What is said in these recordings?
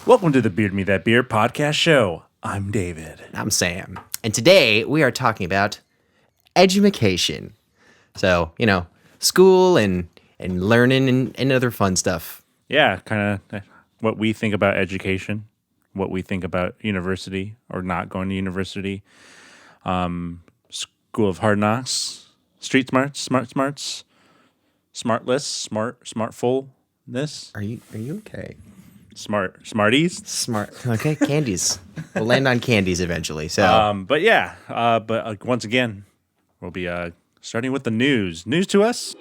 Welcome to the Beard Me That Beer podcast show. I'm David. I'm Sam. And today we are talking about edumacation. So, school and learning and other fun stuff. Yeah, kind of what we think about education, what we think about university or not going to university, school of hard knocks, street smarts, smartless, smartfulness. Are you okay? Smarties. Smart. Okay, candies. We'll land on candies eventually. So, but once again, we'll be starting with the news. News to us.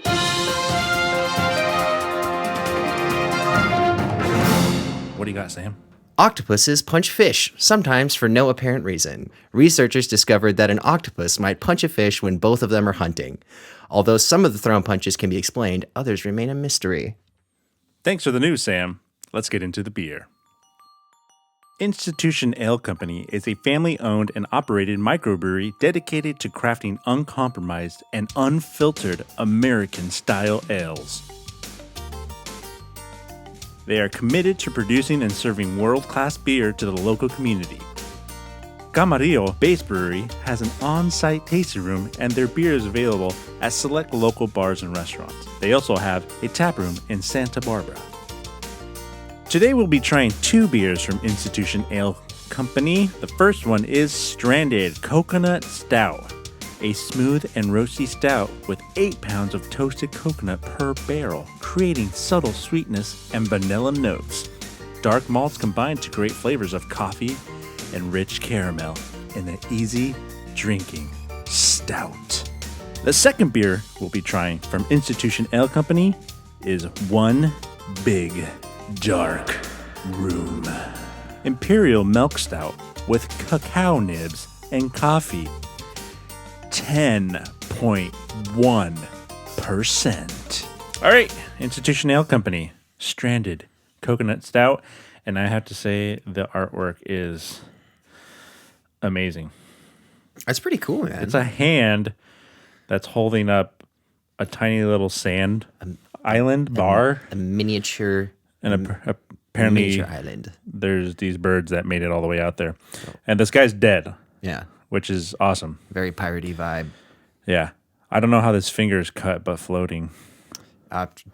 What do you got, Sam? octopuses punch fish, sometimes for no apparent reason. Researchers discovered that an octopus might punch a fish when both of them are hunting. Although some of the thrown punches can be explained, others remain a mystery. Thanks for the news, Sam. Let's get into the beer. Institution Ale Company is a family-owned and operated microbrewery dedicated to crafting uncompromised and unfiltered American-style ales. They are committed to producing and serving world-class beer to the local community. aCamarillo Base Brewery has an on-site tasting room, and their beer is available at select local bars and restaurants. They also have a tap room in Santa Barbara. Today we'll be trying two beers from Institution Ale Company. The first one is Stranded Coconut Stout, a smooth and roasty stout with 8 pounds of toasted coconut per barrel, creating subtle sweetness and vanilla notes. Dark malts combine to create flavors of coffee and rich caramel in an easy drinking stout. The second beer we'll be trying from Institution Ale Company is One Big Dark Room. Imperial Milk Stout with cacao nibs and coffee. 10.1%. All right, Institution Ale Company, Stranded Coconut Stout. And I have to say, the artwork is amazing. That's pretty cool, man. It's a hand that's holding up a tiny little sand island bar. A miniature... And apparently, miniature island. There's these birds that made it all the way out there. And this guy's dead. Yeah. Which is awesome. Very piratey vibe. Yeah. I don't know how this finger is cut, but floating.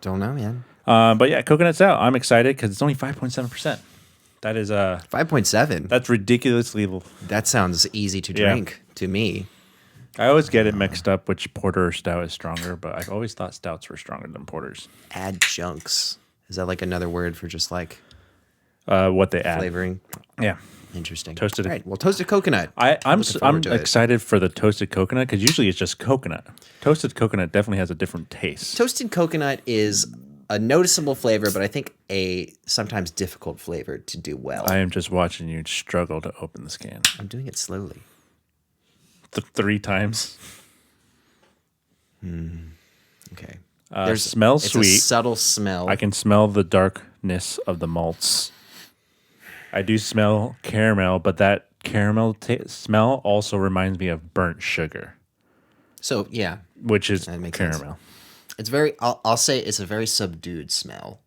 Don't know, man. But yeah, coconut stout. I'm excited because it's only 5.7%. That is 5.7. That's ridiculously. That sounds easy to drink to me. I always get it mixed up which porter or stout is stronger, but I've always thought stouts were stronger than porters. Adjuncts. Is that like another word for just like what they add? Flavoring? Yeah. Interesting. Toasted. All right. Well, toasted coconut. I'm excited for the toasted coconut because usually it's just coconut. Toasted coconut definitely has a different taste. Toasted coconut is a noticeable flavor, but I think a sometimes difficult flavor to do well. I am just watching you struggle to open this can. I'm doing it slowly. 3 times. Okay. Smells sweet. It's a subtle smell. I can smell the darkness of the malts. I do smell caramel, but that caramel smell also reminds me of burnt sugar. So, yeah. Which is that makes caramel. Sense. It's very, I'll say it's a very subdued smell.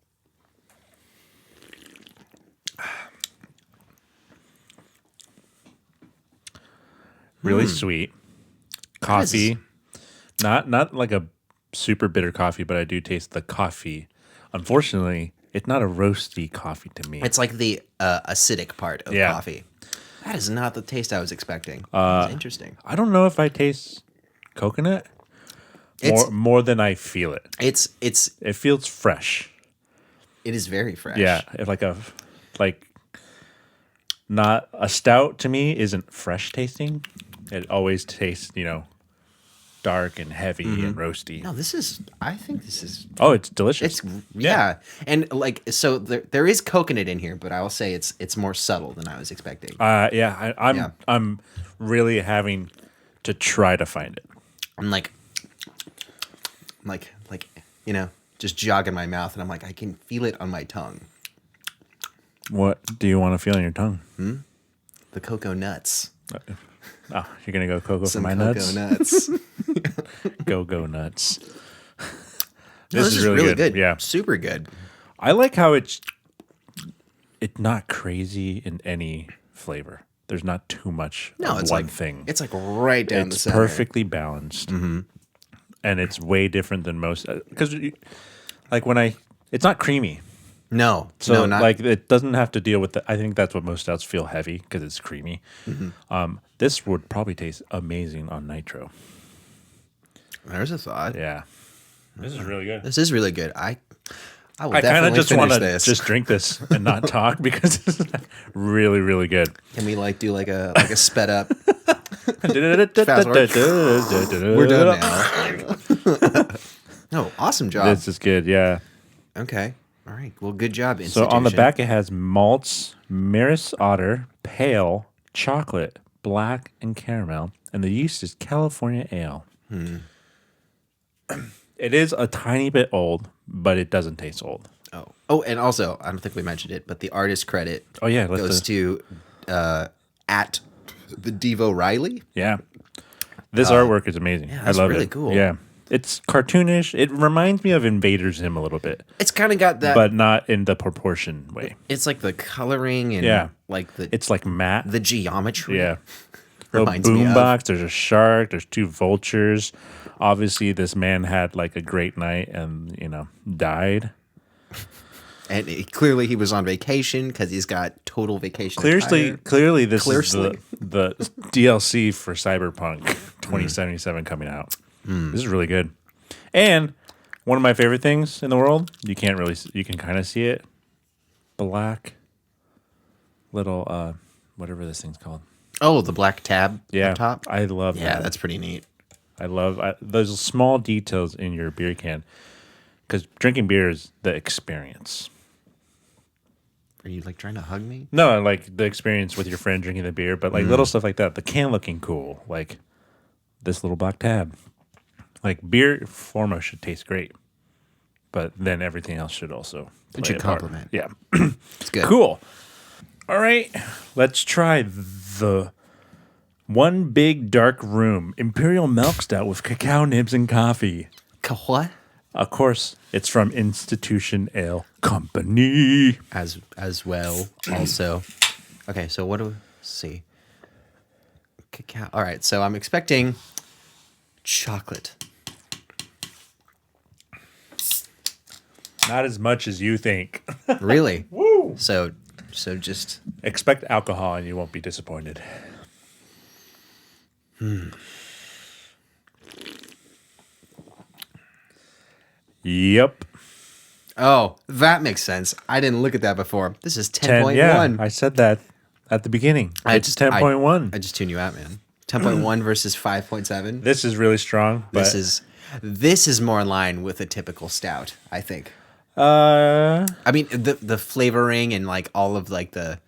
Really sweet. Coffee. Not like a super bitter coffee, but I do taste the coffee. Unfortunately, it's not a roasty coffee to me. It's like the acidic part of coffee. That is not the taste I was expecting. It's interesting. I don't know if I taste coconut more than I feel it. It feels fresh. It is very fresh. Yeah, not a stout to me isn't fresh tasting. It always tastes, dark and heavy and roasty. No, I think this is. Oh, it's delicious. Yeah. And so there is coconut in here, but I will say it's more subtle than I was expecting. I'm really having to try to find it. I'm like, just jogging my mouth, and I'm like, I can feel it on my tongue. What do you want to feel on your tongue? The cocoa nuts. Oh, you're gonna go cocoa Some for my cocoa nuts. Go nuts. This is really good. Yeah, super good. I like how it it's not crazy in any flavor. There's not too much of it's one thing. It's like right down the It's center. perfectly balanced, and it's way different than most. Because it's not creamy. No, So not like it doesn't have to deal with the. I think that's what most stouts feel heavy because it's creamy. This would probably taste amazing on nitro. There's a thought. Yeah, this is really good. This is really good. I will I kind of definitely just finish want to this. just drink this and not talk because it's really, really good. Can we like do like a sped up? We're We're done now. No, awesome job. This is good, yeah. Okay. All right. Well, good job. So on the institution. back it has malts, Maris Otter, pale, chocolate, black, and caramel, and the yeast is California Ale. It is a tiny bit old, but it doesn't taste old. Oh, and also, I don't think we mentioned it, but the artist credit Oh yeah, goes to at the Devo Riley. yeah. This artwork is amazing. yeah, I that's love really it. cool. Yeah, it's cartoonish. It reminds me of Invader Zim a little bit, It's kind of got that, but not in the proportion way. it's like the coloring and Yeah. like It's like matte. the geometry. Yeah. Little Reminds me of. boombox. There's a shark. There's two vultures. Obviously, this man had like a great night and died. And clearly he was on vacation because he's got total vacation. Clearly, this Clearly. is the DLC for Cyberpunk 2077 coming out. This is really good. And one of my favorite things in the world, you can kind of see it. Black little whatever this thing's called. Oh, the black tab Yeah, up top. I love Yeah, that. that's pretty neat. I love those small details in your beer can because drinking beer is the experience. Are you like trying to hug me? No, like the experience with your friend drinking the beer, but like little stuff like that. The can looking cool, like this little black tab. Like beer foremost should taste great, but then everything else should also It play should a part. complement. Yeah, It's good. cool. All right, let's try the One Big Dark Room Imperial Milk Stout with cacao nibs and coffee. What? Of course, it's from Institution Ale Company. As well, also. Okay, so what do we see? Cacao. All right, so I'm expecting chocolate. Not as much as you think. Really? Woo! So just Expect alcohol and you won't be disappointed. Yep. oh, that makes sense. I didn't look at that before. This is 10, 10.1. yeah, I said that at the beginning. It's 10.1. I just tune you out, man. 10.1 versus 5.7. This is really strong. But, This is more in line with a typical stout, I think. I mean, the flavoring and like all of like the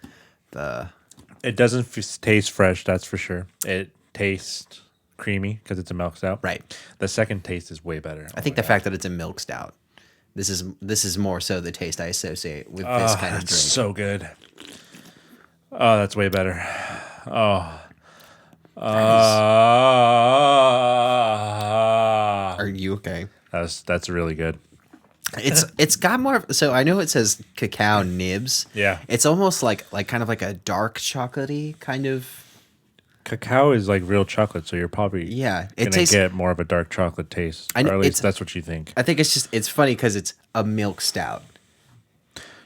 it doesn't taste fresh, that's for sure. It tastes creamy because it's a milk stout. right. The second taste is way better. I think the fact that it's a milk stout. This is more so the taste I associate with this kind of drink. So good. Oh, that's way better. Oh. Are you okay? That's really good. It's got more. So I know it says cacao nibs. Yeah. It's almost like kind of like a dark chocolatey kind of. Cacao is like real chocolate, so you're probably Yeah, it gonna tastes- get more of a dark chocolate taste. I know, or at least it's- that's what you think. I think it's funny because it's a milk stout.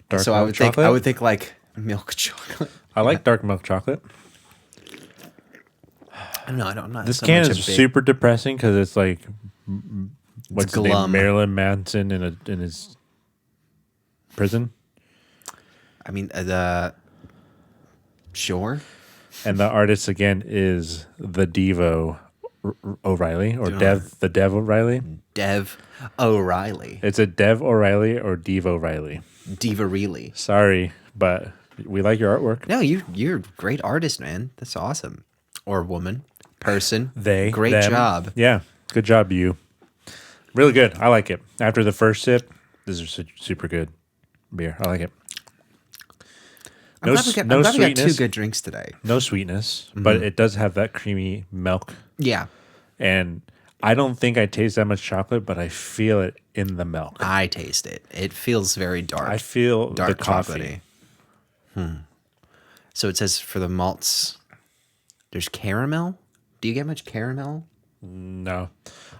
Dark So milk chocolate? I would think like milk chocolate. I like dark milk chocolate. I don't know. I'm not. This so can much is a big- super depressing because it's like what's his name? glum. Marilyn Manson in his prison, I mean, sure. and the artist again is the Devo O'Reilly or the Dev O'Reilly. Dev O'Reilly, It's a Dev O'Reilly or Dev O'Reilly. Diva Reilly. Sorry, but we like your artwork. No, you're a great artist, man. That's awesome. Or woman, person. Great them. job. Yeah, good job, you. Really good. I like it. After the first sip, this is super good beer. I like it. I'm glad we got two good drinks today. No sweetness, but it does have that creamy milk. Yeah, And I don't think I taste that much chocolate, but I feel it in the milk. I taste it. It feels very dark. I feel dark the coffee. chocolatey. So it says for the malts, there's caramel. Do you get much caramel? No.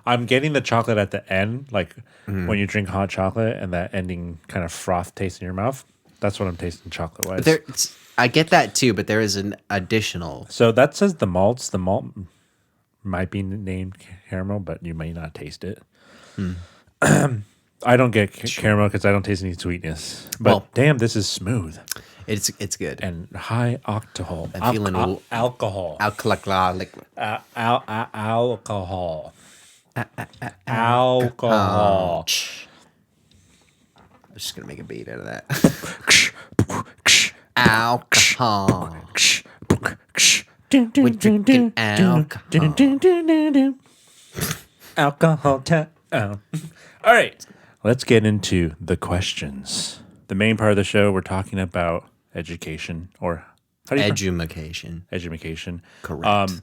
I'm getting the chocolate at the end, like when you drink hot chocolate and that ending kind of froth taste in your mouth. That's what I'm tasting chocolate-wise. I get that too, but there is an additional. So that says the malts. The malt might be named caramel, but you may not taste it. I don't get caramel because I don't taste any sweetness. But Well, damn, this is smooth It's good. and high octahol. I'm feeling alcohol. alcoholic. Alcohol. Alcohol. I'm just gonna make a beat out of that. Alcohol. We're drinking alcohol. Alcohol town. All right, let's get into the questions. The main part of the show, we're talking about education, or how do you Edumacation. Edumacation. Correct.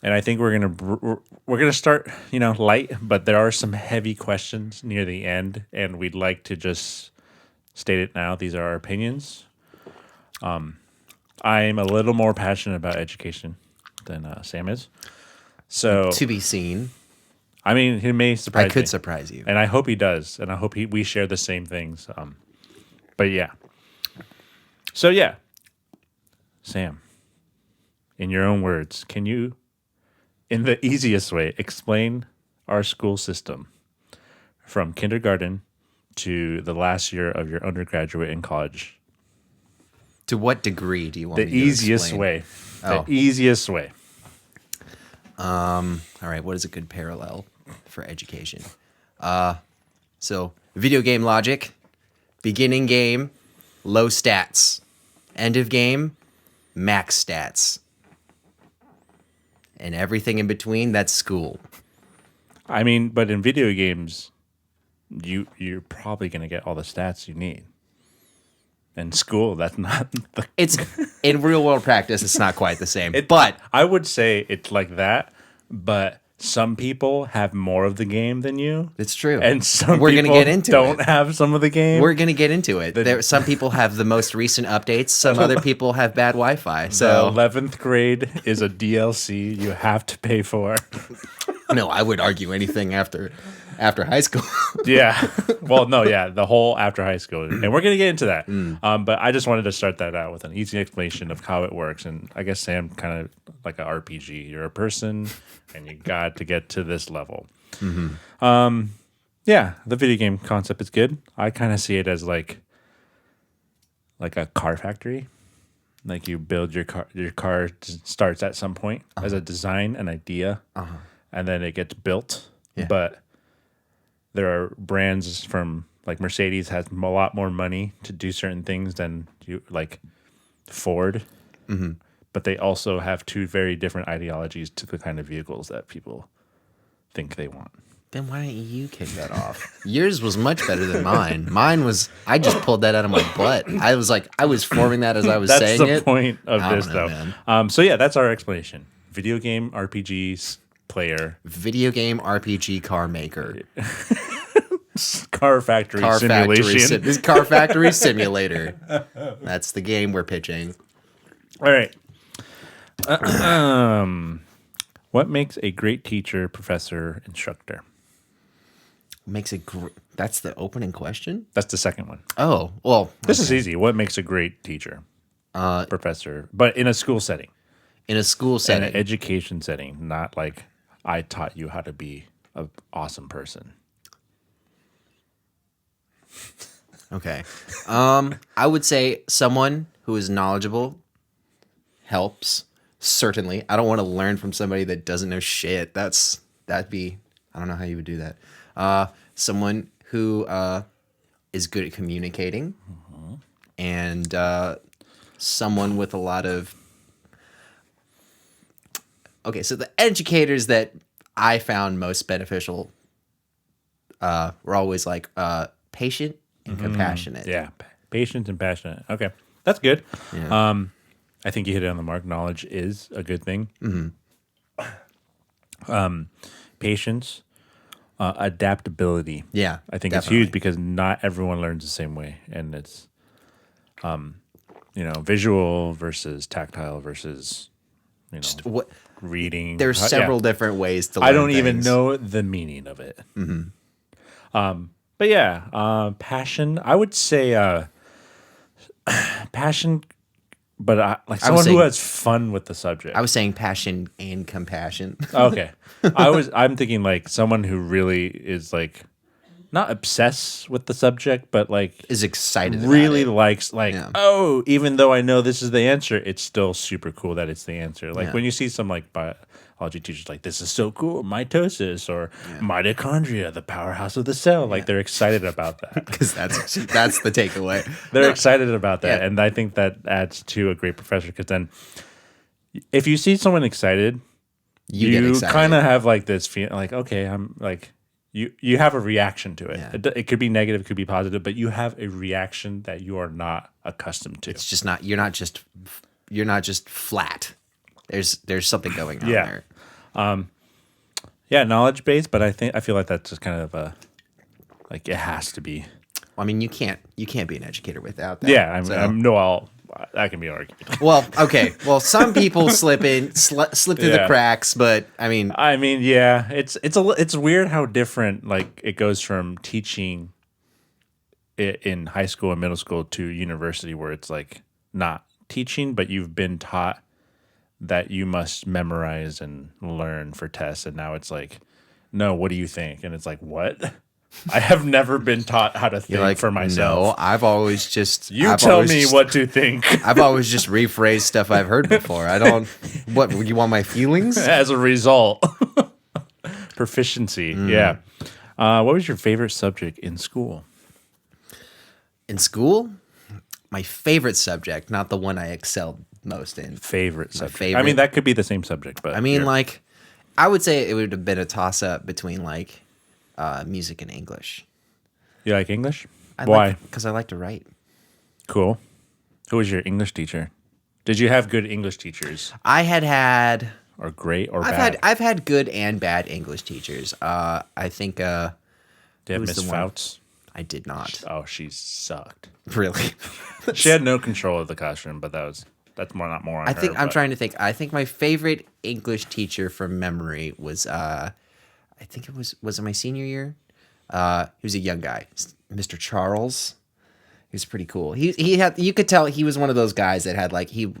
And I think we're gonna start, light, but there are some heavy questions near the end, and we'd like to just state it now. These are our opinions. I'm a little more passionate about education than Sam is. So To be seen. I mean, he may surprise me. I could surprise you. And I hope he does, and I hope we share the same things. But yeah. So yeah, Sam, in your own words, can you, in the easiest way, explain our school system from kindergarten to the last year of your undergraduate in college? To what degree do you want The me to easiest explain? way. Oh. The easiest way. All right, what is a good parallel for education? So video game logic, beginning game, low stats, end of game, max stats, and everything in between. That's school. I mean, but in video games, you're probably going to get all the stats you need. In school, that's not the... It's in real world practice. It's not quite the same, but I would say it's like that, but some people have more of the game than you. it's true. And some We're people gonna get into don't it. have some of the game. We're gonna get into it. Some people have the most recent updates. Some other people have bad Wi-Fi. The So 11th grade is a DLC you have to pay for. no, I would argue anything after high school. Yeah. Well, no, yeah, the whole after high school. And we're going to get into that. But I just wanted to start that out with an easy explanation of how it works. And I guess Sam, kind of like an RPG. You're a person and you got to get to this level. Yeah, the video game concept is good. I kind of see it as like a car factory. Like you build your car starts at some point as a design, an idea, and then it gets built. Yeah. But there are brands from like Mercedes has a lot more money to do certain things than like Ford. But they also have two very different ideologies to the kind of vehicles that people think they want. Then why don't you kick that off? Yours was much better than mine. Mine was, I just pulled that out of my butt. I was forming that as I was That's saying the it. point of I don't this, know, though. man. So yeah, that's our explanation. Video game, RPGs, player, Video game RPG car maker. car factory simulation. This car factory simulator. That's the game we're pitching. All right. What makes a great teacher, professor, instructor? That's the opening question? That's the second one. Oh, well. This is easy. What makes a great teacher, professor, but in a school setting? In a school In setting. an education setting, not like I taught you how to be an awesome person. Okay. I would say someone who is knowledgeable helps. Certainly. I don't want to learn from somebody that doesn't know shit. That'd be, I don't know how you would do that. Someone who is good at communicating and someone with a lot of... Okay, so the educators that I found most beneficial were always like patient and compassionate. Yeah, patient and passionate. Okay, that's good. Yeah. I think you hit it on the mark. Knowledge is a good thing. Patience, adaptability. Yeah, I think definitely. it's huge because not everyone learns the same way, and it's visual versus tactile versus, What reading. there's several different ways to learn I don't even things. know the meaning of it. But yeah, passion. I would say passion, but like someone who has fun with the subject. I was saying passion and compassion. Okay, I'm thinking like someone who really is like not obsessed with the subject, but like Is excited really about it. likes oh, even though I know this is the answer, it's still super cool that it's the answer. Like when you see some like biology teachers like, this is so cool, mitosis or mitochondria, the powerhouse of the cell, like they're excited about that. Because that's the takeaway. They're excited about that. Yeah. And I think that adds to a great professor, because then if you see someone excited, You get excited. kind of have like this feeling like, okay, I'm like, you have a reaction to it. Yeah. It could be negative, it could be positive, but you have a reaction that you are not accustomed to. It's just not. You're not just flat. There's something going on there. Yeah, knowledge based, but I feel like that's just kind of like it has to be. I mean, you can't be an educator without that. Yeah, that can be argued. Well, okay. Well, some people slip through the cracks, but I mean, yeah, it's weird how different like it goes from teaching it in high school and middle school to university, where it's like not teaching, but you've been taught that you must memorize and learn for tests, and now it's like, no, what do you think? And it's like, what? I have never been taught how to think for myself. No, I've always just tell me what to think. I've always just rephrased stuff I've heard before. I don't. What you want my feelings? As a result, proficiency. Yeah. What was your favorite subject in school? In school, my favorite subject, not the one I excelled most in. Favorite subject. Favorite. I mean, that could be the same subject, but I mean, like, I would say it would have been a toss up between like music and English. You like English? Why? Because I like to write. Cool. Who was your English teacher? Did you have good English teachers? I had or great or bad? I've had good and bad English teachers. I think. Did you have Miss the one? Fouts? I did not. Oh, she sucked. Really? She had no control of the classroom, but that's not more on her. I'm trying to think. I think my favorite English teacher from memory was I think it was it my senior year? He was a young guy, Mr. Charles. He was pretty cool. He had, you could tell he was one of those guys that had like he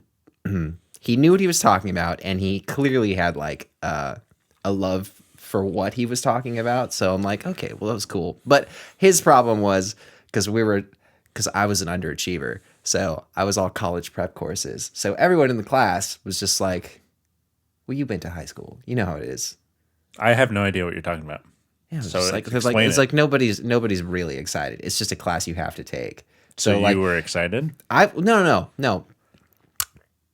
knew what he was talking about, and he clearly had like a love for what he was talking about. So I'm like, okay, well, that was cool. But his problem was because I was an underachiever. So I was all college prep courses. So everyone in the class was just like, well, you've been to high school. You know how it is. I have no idea what you're talking about. Yeah, so it's like nobody's really excited. It's just a class you have to take. So like, you were excited? No.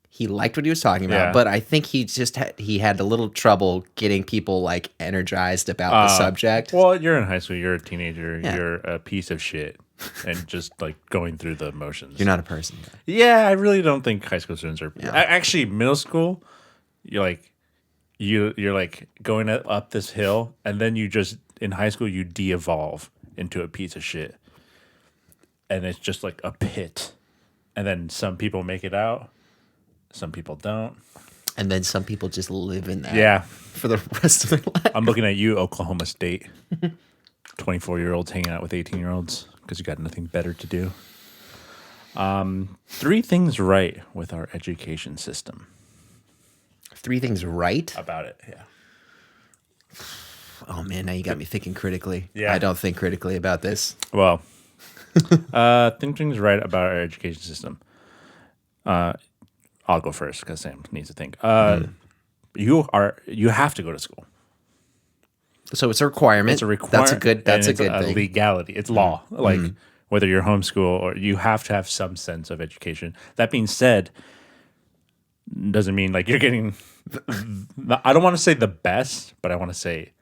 He liked what he was talking about, but I think he just had a little trouble getting people like energized about the subject. Well, you're in high school. You're a teenager. Yeah. You're a piece of shit, and just like going through the motions. You're not a person yet. Yeah, I really don't think high school students are. Yeah. Actually, middle school, you're like going up this hill, and then you just in high school you de-evolve into a piece of shit, and it's just like a pit, and then some people make it out. Some people don't. And then some people just live in that for the rest of their life. I'm looking at you, Oklahoma State. 24-year-olds hanging out with 18-year-olds because you got nothing better to do. 3 things right with our education system. 3 things right? About it, yeah. Oh, man, now you got me thinking critically. Yeah. I don't think critically about this. Well, things right about our education system. I'll go first because Sam needs to think. You have to go to school. So it's a requirement. It's a requirement. That's a good thing. Legality. It's law. Like whether you're homeschool or you have to have some sense of education. That being said, doesn't mean like you're getting. I don't want to say the best, but I want to say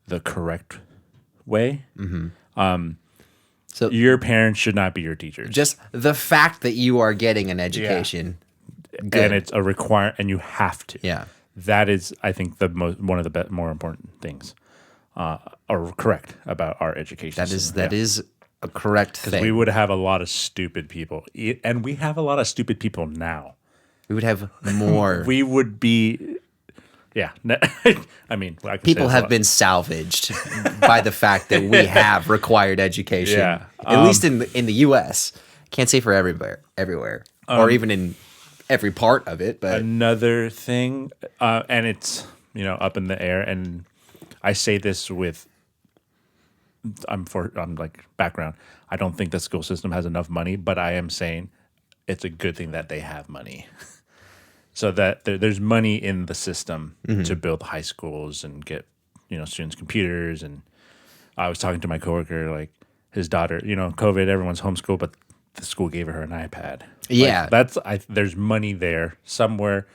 the correct way. So your parents should not be your teachers. Just the fact that you are getting an education. Yeah. And it's a requirement, and you have to. Yeah, that is, I think, one of the more important things, or correct about our education. That system. is a correct thing. We would have a lot of stupid people, and we have a lot of stupid people now. We would have more. We would be, yeah. I mean, I can People say have been salvaged by the fact that we have required education. Yeah. At least in the U.S. Can't say for everywhere, or even in every part of it. But another thing, and it's up in the air, and I say this with I'm like background. I don't think the school system has enough money, but I am saying it's a good thing that they have money. So that there's money in the system to build high schools and get students computers. And I was talking to my coworker, like his daughter, COVID, everyone's homeschooled, but the school gave her an iPad. Yeah, there's money there somewhere.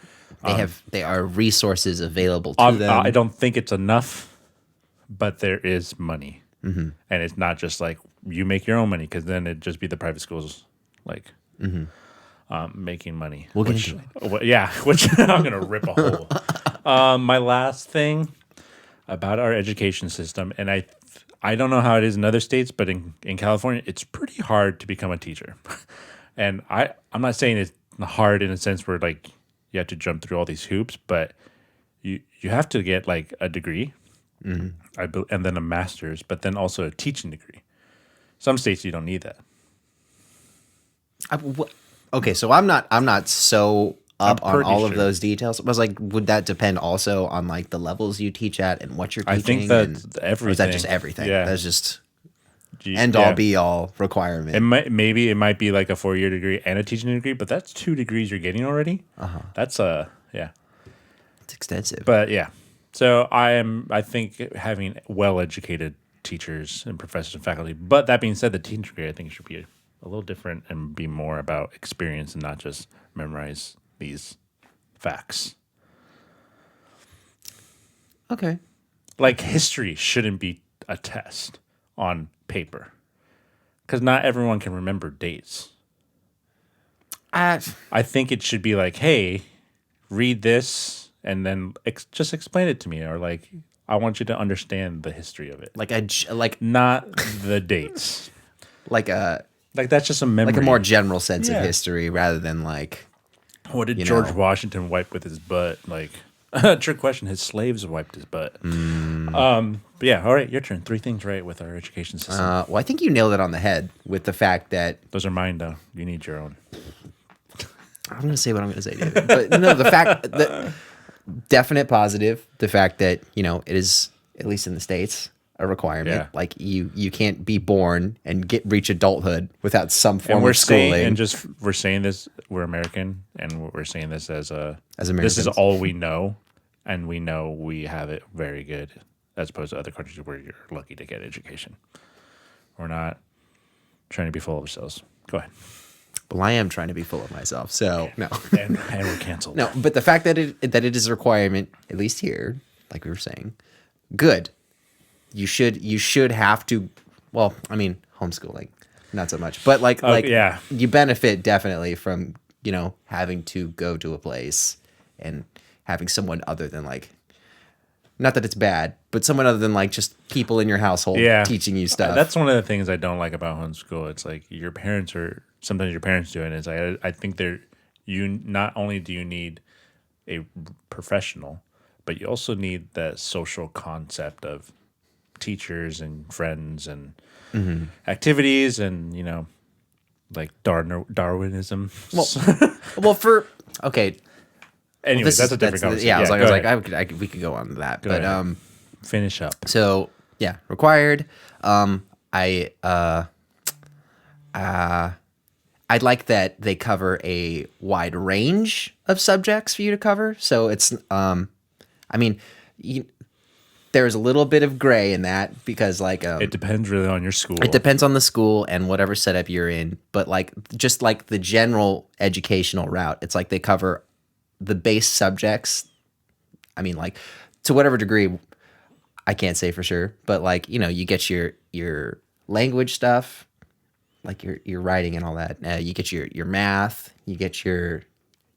They are resources available to them. I don't think it's enough, but there is money, and it's not just like you make your own money, because then it'd just be the private schools like. Making money. We'll get into it. Which I'm going to rip a hole. My last thing about our education system, and I don't know how it is in other states, but in California, it's pretty hard to become a teacher. And I'm not saying it's hard in a sense where like you have to jump through all these hoops, but you have to get like a degree, and then a master's, but then also a teaching degree. Some states you don't need that. Okay, so I'm not so up on all of those details. I was like, would that depend also on like the levels you teach at and what you're teaching? I think that's everything. Or is that just everything? Yeah. That's just end all be all requirement. It might be like a 4-year degree and a teaching degree, but that's 2 degrees you're getting already. That's It's extensive. But yeah. So I think having well-educated teachers and professors and faculty. But that being said, the teaching degree I think should be a little different and be more about experience and not just memorize these facts. Okay. Like history shouldn't be a test on paper, because not everyone can remember dates. I think it should be like, hey, read this and then just explain it to me, or like I want you to understand the history of it. Like not the dates. Like that's just a memory. Like a more general sense of history rather than like. What did George Washington wipe with his butt? Like, trick question. His slaves wiped his butt. But yeah, all right, your turn. 3 things right with our education system. Well, I think you nailed it on the head with the fact that those are mine, though. You need your own. I'm going to say what I'm going to say, David. But no, the fact that definite positive. The fact that it is, at least in the States, a requirement. Yeah. Like you can't be born and reach adulthood without some form of schooling. We're saying this. We're American, and we're saying this as Americans. This is all we know, and we know we have it very good, as opposed to other countries where you're lucky to get education. We're not trying to be full of ourselves. Go ahead. Well, I am trying to be full of myself, so no. and we're canceled. No, but the fact that it is a requirement, at least here, like we were saying, good. You should have to. Well, I mean, homeschooling, not so much, but you benefit definitely from having to go to a place and having someone other than like, not that it's bad, but someone other than like just people in your household teaching you stuff. That's one of the things I don't like about homeschool. It's like sometimes your parents do it. It's like I think not only do you need a professional, but you also need that social concept of teachers and friends and activities and like Darwinism. Anyways, that's a different conversation. Yeah, I was like, we could go on to that, finish up. So yeah, required. I'd like that they cover a wide range of subjects for you to cover. So it's, there's a little bit of gray in that because it depends really on your school. It depends on the school and whatever setup you're in. But just like the general educational route, it's like they cover the base subjects. I mean, to whatever degree, I can't say for sure, but you get your language stuff, like your writing and all that. You get your math, you get your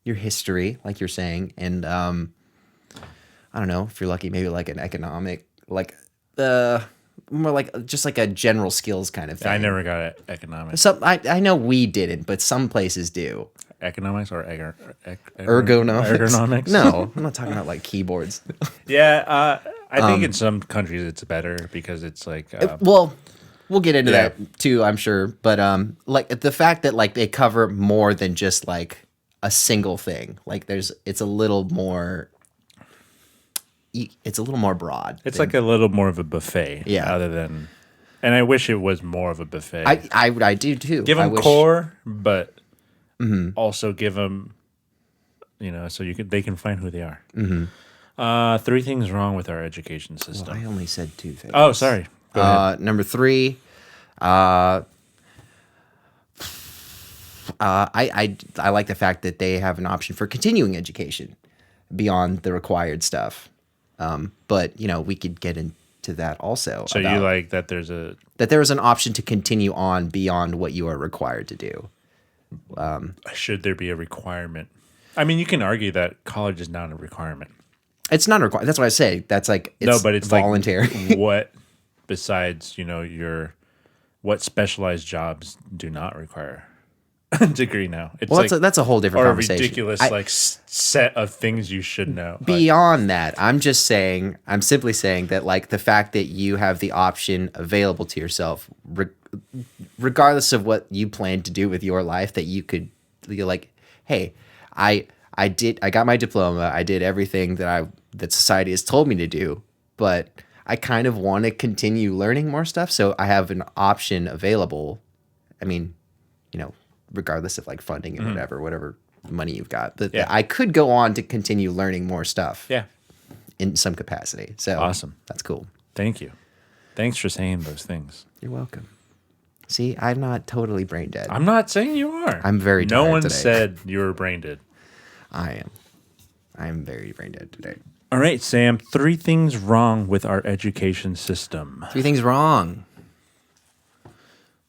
history, like you're saying, and I don't know if you're lucky, maybe like an economic, like the more like just like a general skills kind of thing. I never got it. Economics. I know we didn't, but some places do. Economics or Ergonomics? Ergonomics? No, I'm not talking about like keyboards. Yeah, I think in some countries it's better because it's like... Well, we'll get into that too, I'm sure. But like the fact that like they cover more than just like a single thing. Like it's a little more broad. It's like a little more of a buffet. Yeah. Other than... And I wish it was more of a buffet. I do too. Give them core, but also give them, so they can find who they are. Mm-hmm. 3 things wrong with our education system. Well, I only said 2 things. Oh, sorry. Go ahead. Number 3, I like the fact that they have an option for continuing education beyond the required stuff. But we could get into that also. So you like that there is an option to continue on beyond what you are required to do. Should there be a requirement? I mean, you can argue that college is not a requirement. It's not required. That's what I say. That's like it's but it's voluntary. Like, what besides what specialized jobs do not require a degree now? It's that's a whole different conversation. Or a ridiculous set of things you should know. Beyond that, I'm simply saying that like the fact that you have the option available to yourself, regardless of what you plan to do with your life, that you're like, hey, I got my diploma, I did everything that society has told me to do, but I kind of want to continue learning more stuff, so I have an option available. I mean, regardless of like funding and whatever money you've got, but I could go on to continue learning more stuff. Yeah, in some capacity. So awesome. That's cool. Thank you. Thanks for saying those things. You're welcome. See, I'm not totally brain dead. I'm not saying you are. I'm very tired No one today. said you were brain dead. I am. I'm very brain dead today. All right, Sam. 3 things wrong with our education system. 3 things wrong.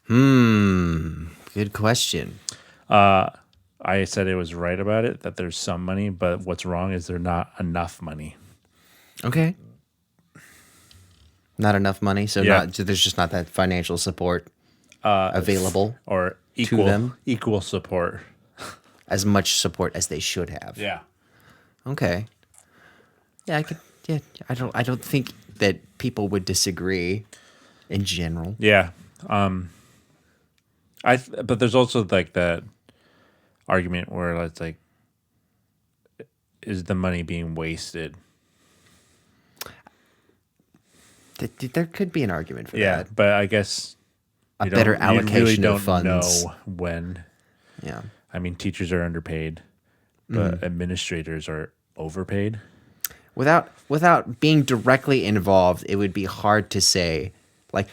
Good question. I said it was right about it, that there's some money, but what's wrong is there's not enough money. Okay. Not enough money, so there's just not that financial support available or to them. Equal support. As much support as they should have. Yeah. Okay. Yeah, I could. Yeah, I don't think that people would disagree in general. Yeah. But there's also like that argument where it's like, is the money being wasted? There could be an argument for that. Yeah, but I guess a better allocation of funds. You really don't know when. Yeah. I mean, teachers are underpaid, but administrators are overpaid. Without being directly involved, it would be hard to say. Like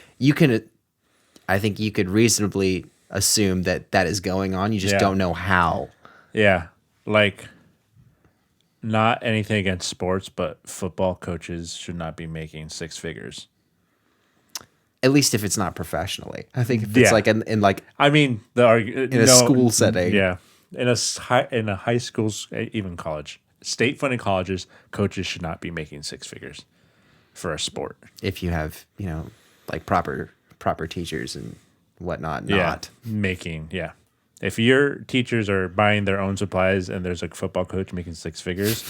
I think you could reasonably assume that is going on. You just don't know how. Yeah, like not anything against sports, but football coaches should not be making 6 figures. At least if it's not professionally. I think if it's like in like. I mean, in a school setting. Yeah, in a high school, even college, state-funded colleges, coaches should not be making 6 figures for a sport. If you have like proper teachers and whatnot, making. If your teachers are buying their own supplies and there's a football coach making 6 figures,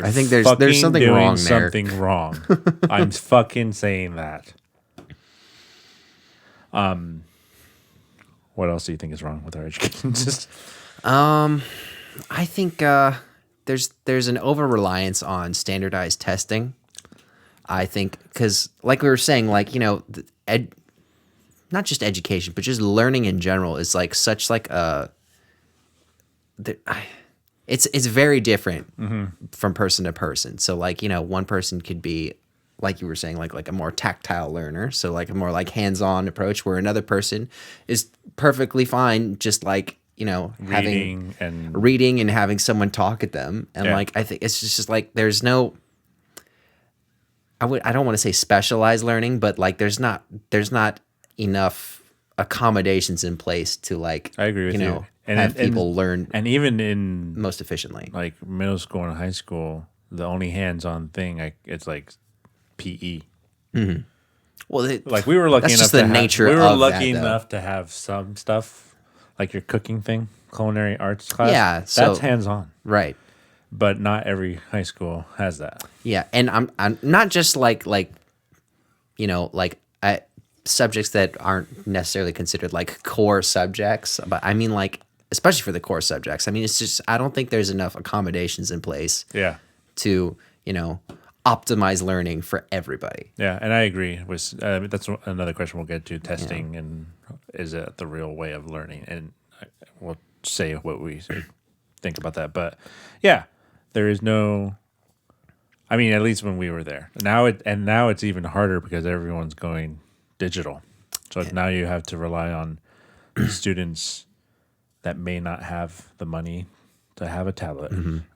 I think there's something wrong there. Something wrong. I'm fucking saying that. What else do you think is wrong with our education system? I think there's an over-reliance on standardized testing. I think because, like we were saying, like not just education, but just learning in general is like such like it's very different from person to person. So like one person could be, like you were saying, like a more tactile learner, so like a more like hands-on approach, where another person is perfectly fine just like reading and having someone talk at them, and like I think it's just like there's no. I don't want to say specialized learning, but like there's not enough accommodations in place to like I agree with you. And have people learn, and even in most efficiently, like middle school and high school, the only hands-on thing it's like PE. Well, Like we were lucky that's enough just to the have, nature we were of lucky that, though. enough to have some stuff like your cooking thing, culinary arts class. Yeah, that's so- hands-on, Right. but not every high school has that. Yeah, and I'm not just like subjects that aren't necessarily considered like core subjects, but I mean like especially for the core subjects. I mean, it's just I don't think there's enough accommodations in place Yeah. to optimize learning for everybody. Yeah, and I agree. With that's another question we'll get to: testing and is it the real way of learning? And we'll say what we think about that. But yeah, there is no. I mean, at least when we were there. Now it's even harder because everyone's going digital. So now you have to rely on students that may not have the money to have a tablet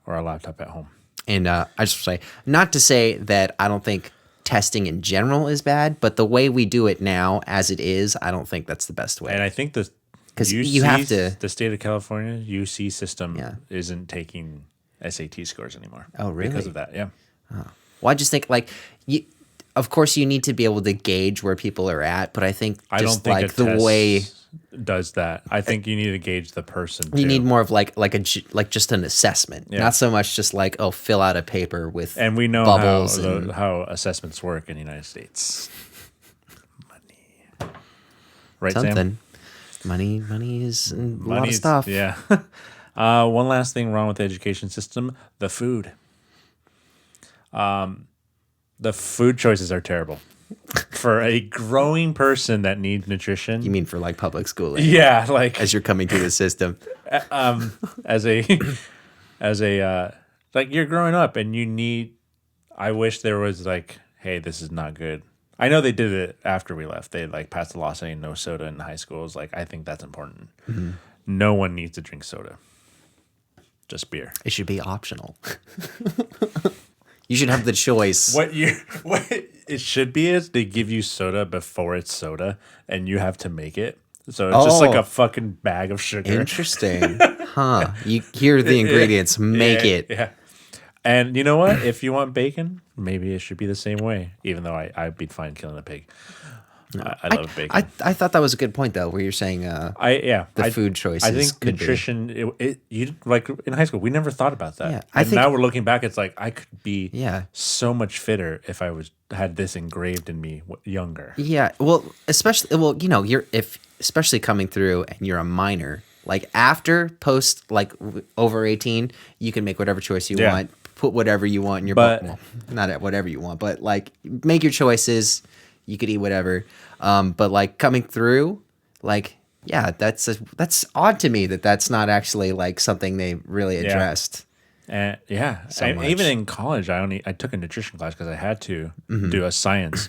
or a laptop at home. And I just say, not to say that I don't think testing in general is bad, but the way we do it now, as it is, I don't think that's the best way. And I think the 'Cause you have to- the state of California UC system Yeah. isn't taking SAT scores anymore. Oh, really? Because of that, yeah. Well, I just think of course, you need to be able to gauge where people are at, but I think I don't just think like a the test way does that. I think you need to gauge the person. you too. need more of like just an assessment, not so much just like fill out a paper with And we know bubbles how assessments work in the United States. Money, right, Sam? something. Money is a lot of Money's- stuff. Yeah. One last thing wrong with the education system: the food. The food choices are terrible for a growing person that needs nutrition. You mean for like public schooling? Yeah, like As you're coming through the system. as a like you're growing up and you need. I wish there was like, hey, this is not good. I know they did it after we left. They like passed a law saying no soda in high schools. Like I think that's important. No one needs to drink soda. Just beer. It should be optional. You should have the choice. What it should be is they give you soda before it's soda, and you have to make it. So it's just like Oh. a fucking bag of sugar. Interesting. Huh. You hear the ingredients, make Yeah, it. Yeah. And you know what? If you want bacon, maybe it should be the same way. Even though I'd be fine killing a pig. I love bacon. I thought that was a good point though, where you're saying the food choices I think could be. nutrition. You like in high school, we never thought about that. Yeah, And now we're looking back. It's like I could be Yeah. so much fitter if I had this engraved in me younger. Yeah, well, especially especially coming through and you're a minor, like after post like over 18, you can make whatever choice you Yeah. want, put whatever you want in your But- well, not at whatever you want, but like make your choices. You could eat whatever, but like coming through, like yeah, that's odd to me that that's not actually like something they really addressed. And yeah, much. even in college, I took a nutrition class because I had to do a science.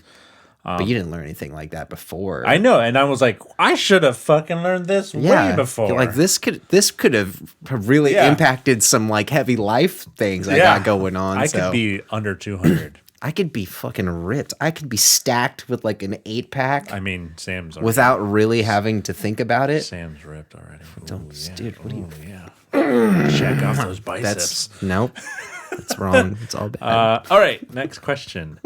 But you didn't learn anything like that before. I know, and I was like, I should have fucking learned this way before. Like this could have really Yeah. impacted some like heavy life things I got going on. I so. could be under 200. I could be fucking ripped. I could be stacked with like an 8-pack I mean, Sam's already, without really having to think about it. Sam's ripped already. Dude, what do you? Yeah. Check off those biceps. That's nope. That's wrong. It's all bad. All right, next question.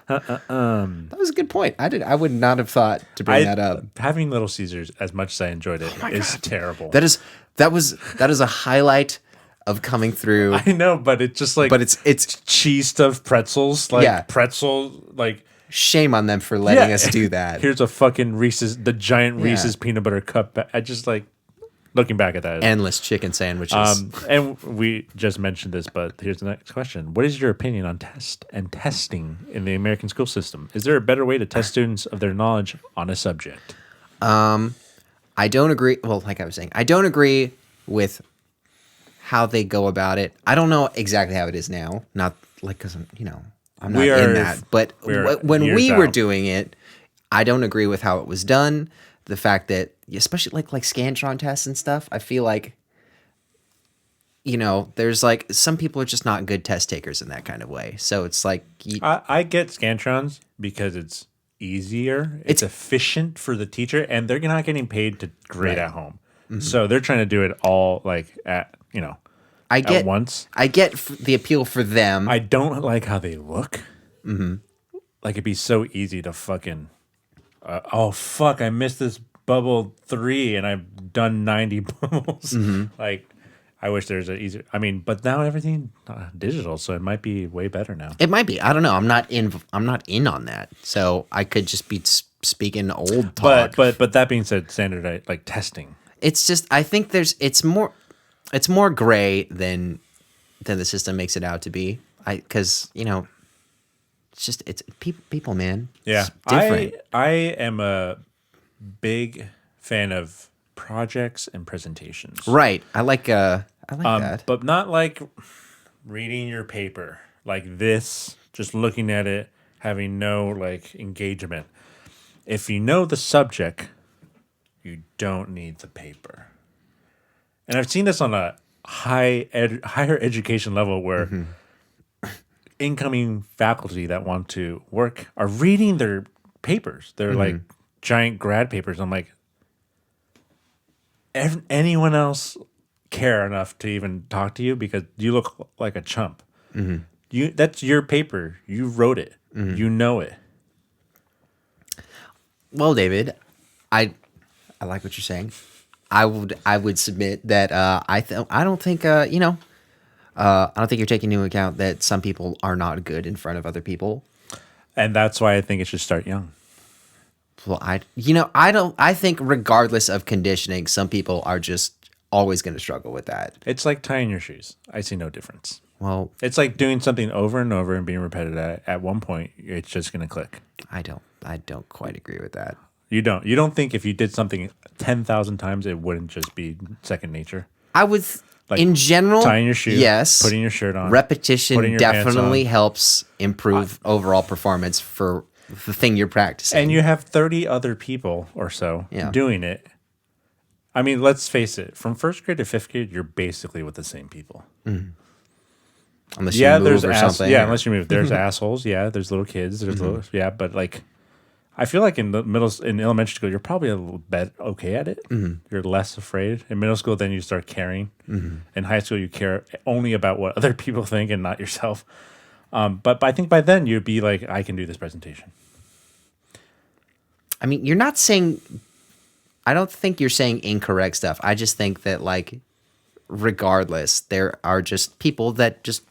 That was a good point. I would not have thought to bring that up. Having Little Caesars, as much as I enjoyed it, is terrible. That is a highlight of coming through. I know, but it's just like, But it's cheese stuffed pretzels, like Yeah. pretzel, like shame on them for letting us do that. Here's a fucking the giant Reese's peanut butter cup. I just like looking back at that. Endless chicken sandwiches. And we just mentioned this, but here's the next question. What is your opinion on testing in the American school system? Is there a better way to test students of their knowledge on a subject? I don't agree. Well, like I was saying, I don't agree with how they go about it. I don't know exactly how it is now. Not like because I'm not in that. But when we were doing it, I don't agree with how it was done. The fact that, especially like Scantron tests and stuff, I feel like, there's like some people are just not good test takers in that kind of way. So it's like I get Scantrons because it's easier. It's efficient for the teacher, and they're not getting paid to grade at home. Mm-hmm. So they're trying to do it all like at once. I get the appeal for them. I don't like how they look. Mm-hmm. like it'd be so easy to fucking oh fuck, I missed this bubble 3 and I've done 90 bubbles. Like I wish there's an easier. I mean, but now everything digital, so it might be way better now. It might be. I don't know. I'm not in on that. So I could just be speaking old talk. But that being said, standardized like testing. It's just I think it's more gray than the system makes it out to be. Because it's people, man. Yeah, it's different. I am a big fan of projects and presentations. Right. I like that. But not like reading your paper like this, just looking at it, having no like engagement. If you know the subject, you don't need the paper. And I've seen this on a higher education level where incoming faculty that want to work are reading their papers. They're like giant grad papers. I'm like, anyone else care enough to even talk to you because you look like a chump. That's your paper. You wrote it. You know it. Well, David, I like what you're saying. I would submit that I don't think I don't think you're taking into account that some people are not good in front of other people. And that's why I think it should start young. Well, I think regardless of conditioning, some people are just always going to struggle with that. It's like tying your shoes. I see no difference. Well, it's like doing something over and over and being repetitive. At one point, it's just going to click. I don't quite agree with that. You don't think if you did something 10,000 times, it wouldn't just be second nature? I would, like in general, tying your shoe, yes, putting your shirt on, repetition definitely helps improve overall performance for the thing you're practicing. And you have 30 other people or so doing it. I mean, let's face it. From first grade to fifth grade, you're basically with the same people. Unless you move or something. Yeah, unless you move. There's assholes. Yeah, there's little kids. There's little, but like, I feel like in elementary school, you're probably a little bit okay at it. You're less afraid. In middle school, then you start caring. In high school, you care only about what other people think and not yourself. But I think by then you'd be like, I can do this presentation. I mean, you're not saying. I don't think you're saying incorrect stuff. I just think that, like, regardless, there are just people that just,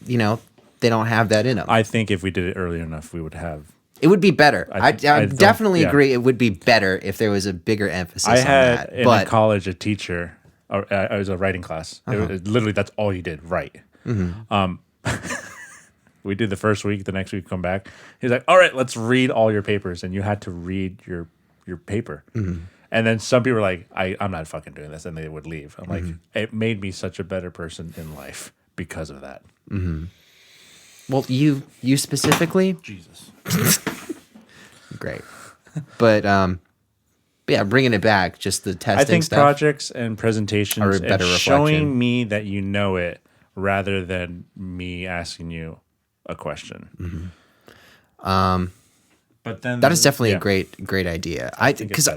they don't have that in them. I think if we did it early enough, we would have. It would be better. I definitely agree. It would be better if there was a bigger emphasis on that. I had in college a teacher. I was a writing class. It was, literally, that's all you did, write. We did the first week. The next week, come back. He's like, "All right, let's read all your papers," and you had to read your paper. And then some people were like, I'm not fucking doing this, and they would leave. I'm like, it made me such a better person in life because of that. Well, you specifically, Jesus, great, but yeah, bringing it back, just the testing. I think stuff projects and presentations are a better and reflection. showing me that you know it rather than me asking you a question. But then that is definitely a great idea. Because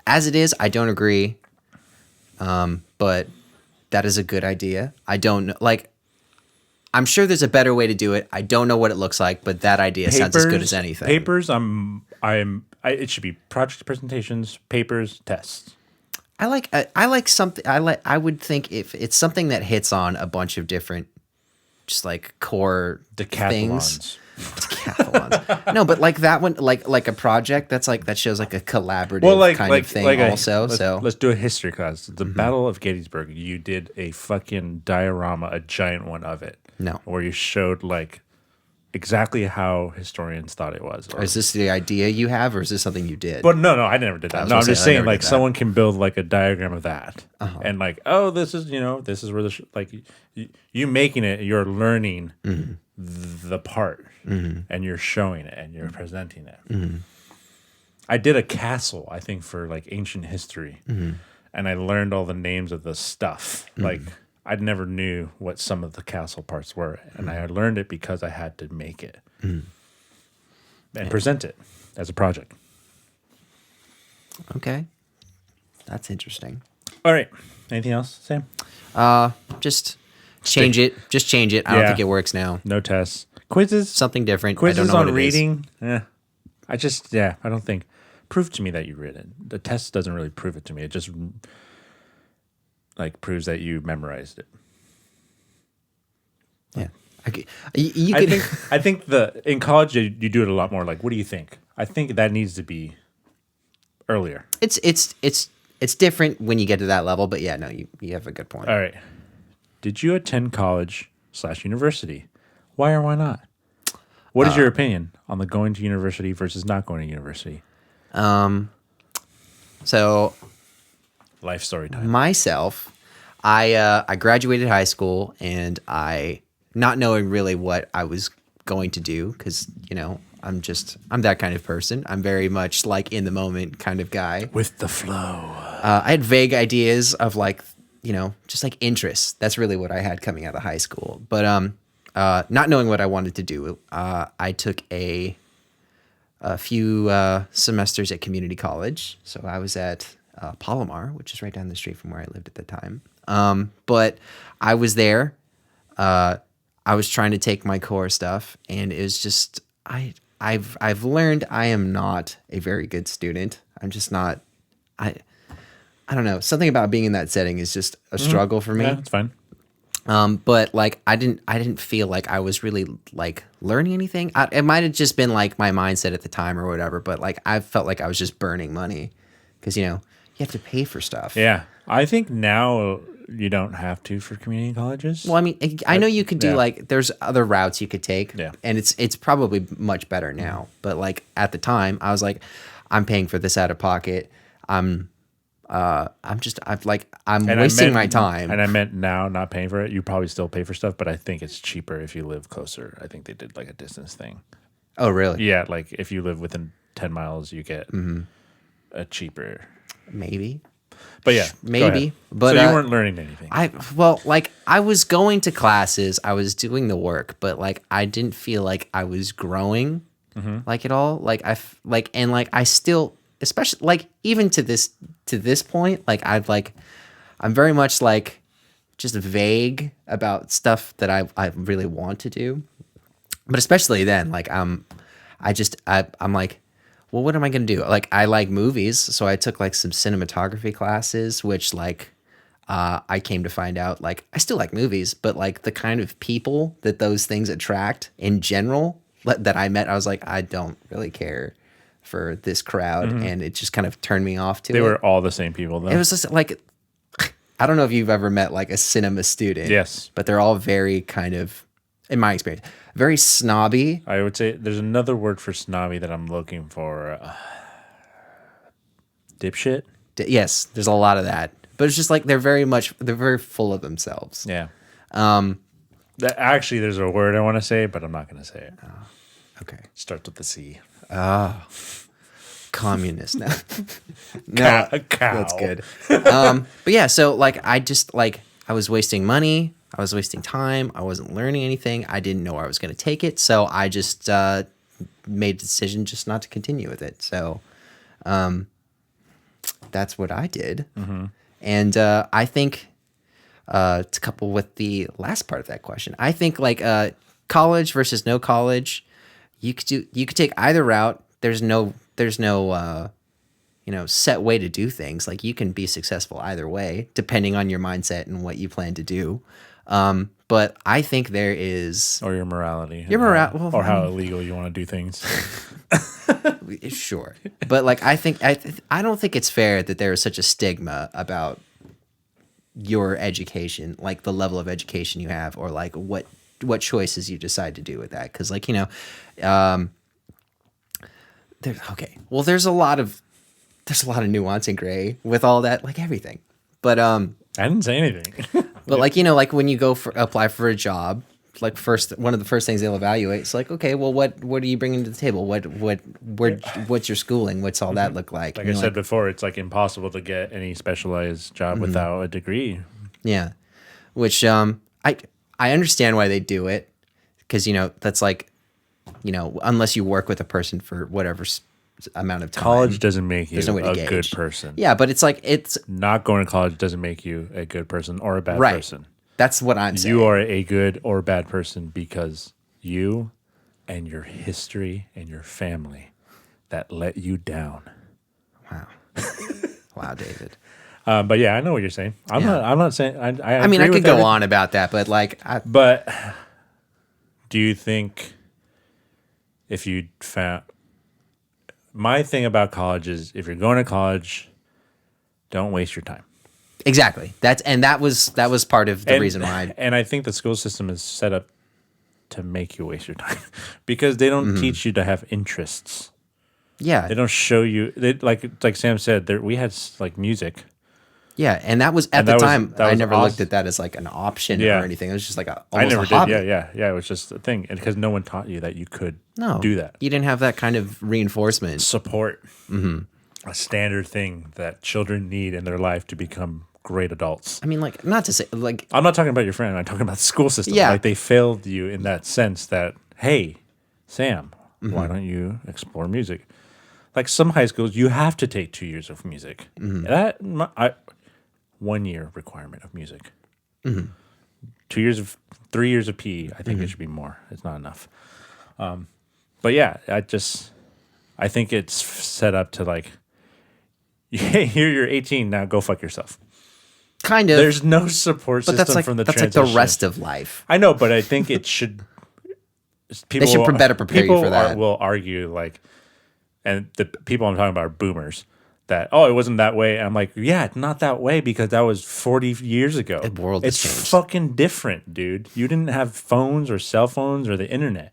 as it is, I don't agree. But that is a good idea. I don't know, like, I'm sure there's a better way to do it. I don't know what it looks like, but that idea sounds as good as anything. Papers, it should be project presentations, papers, tests. I like something. I would think if it's something that hits on a bunch of different, just like core things. Decathlons. No, but like that one, like a project that's like that shows like a collaborative kind of thing. Let's do a history class. The Battle of Gettysburg. You did a fucking diorama, a giant one of it. No, where you showed like exactly how historians thought it was. Or is this the idea you have, or is this something you did? But no, I never did that. No, I'm just saying like someone can build like a diagram of that, and like, oh, this is where the you making it, you're learning the part, and you're showing it, and you're presenting it. I did a castle, I think, for like ancient history, and I learned all the names of the stuff. Like I never knew what some of the castle parts were, and I learned it because I had to make it and present it as a project. Okay, that's interesting. All right, anything else, Sam? Just change it. Just change it. I don't think it works now. No tests. Quizzes, something different. I quizzes don't know on what it is. reading. I don't think. Prove to me that you read it. The test doesn't really prove it to me. It just like proves that you memorized it. Yeah. You could, I think in college you do it a lot more. Like, what do you think? I think that needs to be earlier. it's different when you get to that level, but yeah, no, you have a good point. All right. Did you attend college/university? Why or why not? What is your opinion on the going to university versus not going to university? So Life story time. myself, I graduated high school and I not knowing really what I was going to do because I'm that kind of person. I'm very much like in the moment kind of guy. With the flow. I had vague ideas of like just like interests. That's really what I had coming out of high school. But not knowing what I wanted to do, I took a few semesters at community college. So I was at Palomar, which is right down the street from where I lived at the time. But I was there. I was trying to take my core stuff, and it was just I've learned I am not a very good student. I'm just not. I don't know. Something about being in that setting is just a struggle for me. Yeah, it's fine. But like I didn't feel like I was really like learning anything. It might have just been like my mindset at the time or whatever. But like I felt like I was just burning money because you have to pay for stuff. Yeah, I think now you don't have to for community colleges. Well, I mean, I know you could do like there's other routes you could take. Yeah. And it's probably much better now. But like at the time, I was like, I'm paying for this out of pocket. I'm wasting my time. And I meant now not paying for it. You probably still pay for stuff, but I think it's cheaper if you live closer. I think they did like a distance thing. Oh, really? Yeah, like if you live within 10 miles, you get a cheaper. Maybe. But yeah, maybe. But so you weren't learning anything. I was going to classes, I was doing the work, but like I didn't feel like I was growing like at all. Like I still, especially like even to this point, like I'm very much like just vague about stuff that I really want to do. But especially then, like I'm like, well, what am I going to do? Like, I like movies, so I took like some cinematography classes, which like I came to find out like I still like movies, but like the kind of people that those things attract in general that I met, I was like, I don't really care for this crowd, and it just kind of turned me off to it. They were all the same people, though. It was just like, I don't know if you've ever met like a cinema student. Yes. But they're all very kind of, in my experience, very snobby. I would say there's another word for snobby that I'm looking for. Dipshit? Yes, there's a lot of that. But it's just like they're very full of themselves. Yeah. Actually, there's a word I want to say, but I'm not going to say it. Okay. It starts with the C. Communist. No, no, Cow. that's good. But yeah, so like I was wasting money. I was wasting time. I wasn't learning anything. I didn't know where I was going to take it. So I just made the decision just not to continue with it. So that's what I did. And I think to couple with the last part of that question, I think like college versus no college, you could take either route. There's no set way to do things. Like you can be successful either way, depending on your mindset and what you plan to do. But I think there is, Or your morality. Well, or how illegal you want to do things. sure. But like, I don't think it's fair that there is such a stigma about your education, like the level of education you have, or like what choices you decide to do with that. Cause like, there's a lot of nuance and gray with all that, like everything. But I didn't say anything. but like like when you go apply for a job, like one of the first things they'll evaluate, it's like, okay, well, what are you bringing to the table? What's your schooling? What's all that look like? Like I said before, it's like impossible to get any specialized job without a degree. Yeah, which I understand why they do it, because that's like unless you work with a person for whatever amount of time. College doesn't make you no a good person. Yeah, but it's like not going to college doesn't make you a good person or a bad person. That's what I'm saying. You are a good or bad person because you and your history and your family that let you down. Wow. Wow, David. But yeah, I know what you're saying. I'm not saying. I mean, I agree could with go on about that, but like, But do you think if you found my thing about college is if you're going to college, don't waste your time. exactly. That was part of the reason why. And I think the school system is set up to make you waste your time because they don't teach you to have interests. Yeah. They don't show you. Like Sam said, we had like music. Yeah, and that was at the time. I never awesome. looked at that as like an option or anything. It was just like almost I never a hobby. did. Yeah. It was just a thing, and because no one taught you that you could do that. You didn't have that kind of reinforcement. Support, a standard thing that children need in their life to become great adults. I mean, like, not to say like I'm not talking about your friend. I'm talking about the school system. Yeah. Like they failed you in that sense. That hey, Sam, why don't you explore music? Like some high schools, you have to take 2 years of music. 1 year requirement of music. 3 years of PE. I think it should be more. It's not enough. But yeah, I think it's set up to like, hey, here you're 18 now. Go fuck yourself. kind of. There's no support system But that's like from the that's transition. like the rest of life. I know, but I think it should. People They should better prepare you for that. Will argue like, and the people I'm talking about are boomers. That it wasn't that way. And I'm like, yeah, it's not that way because that was 40 years ago. The world has it's changed. fucking different, dude. You didn't have phones or cell phones or the internet.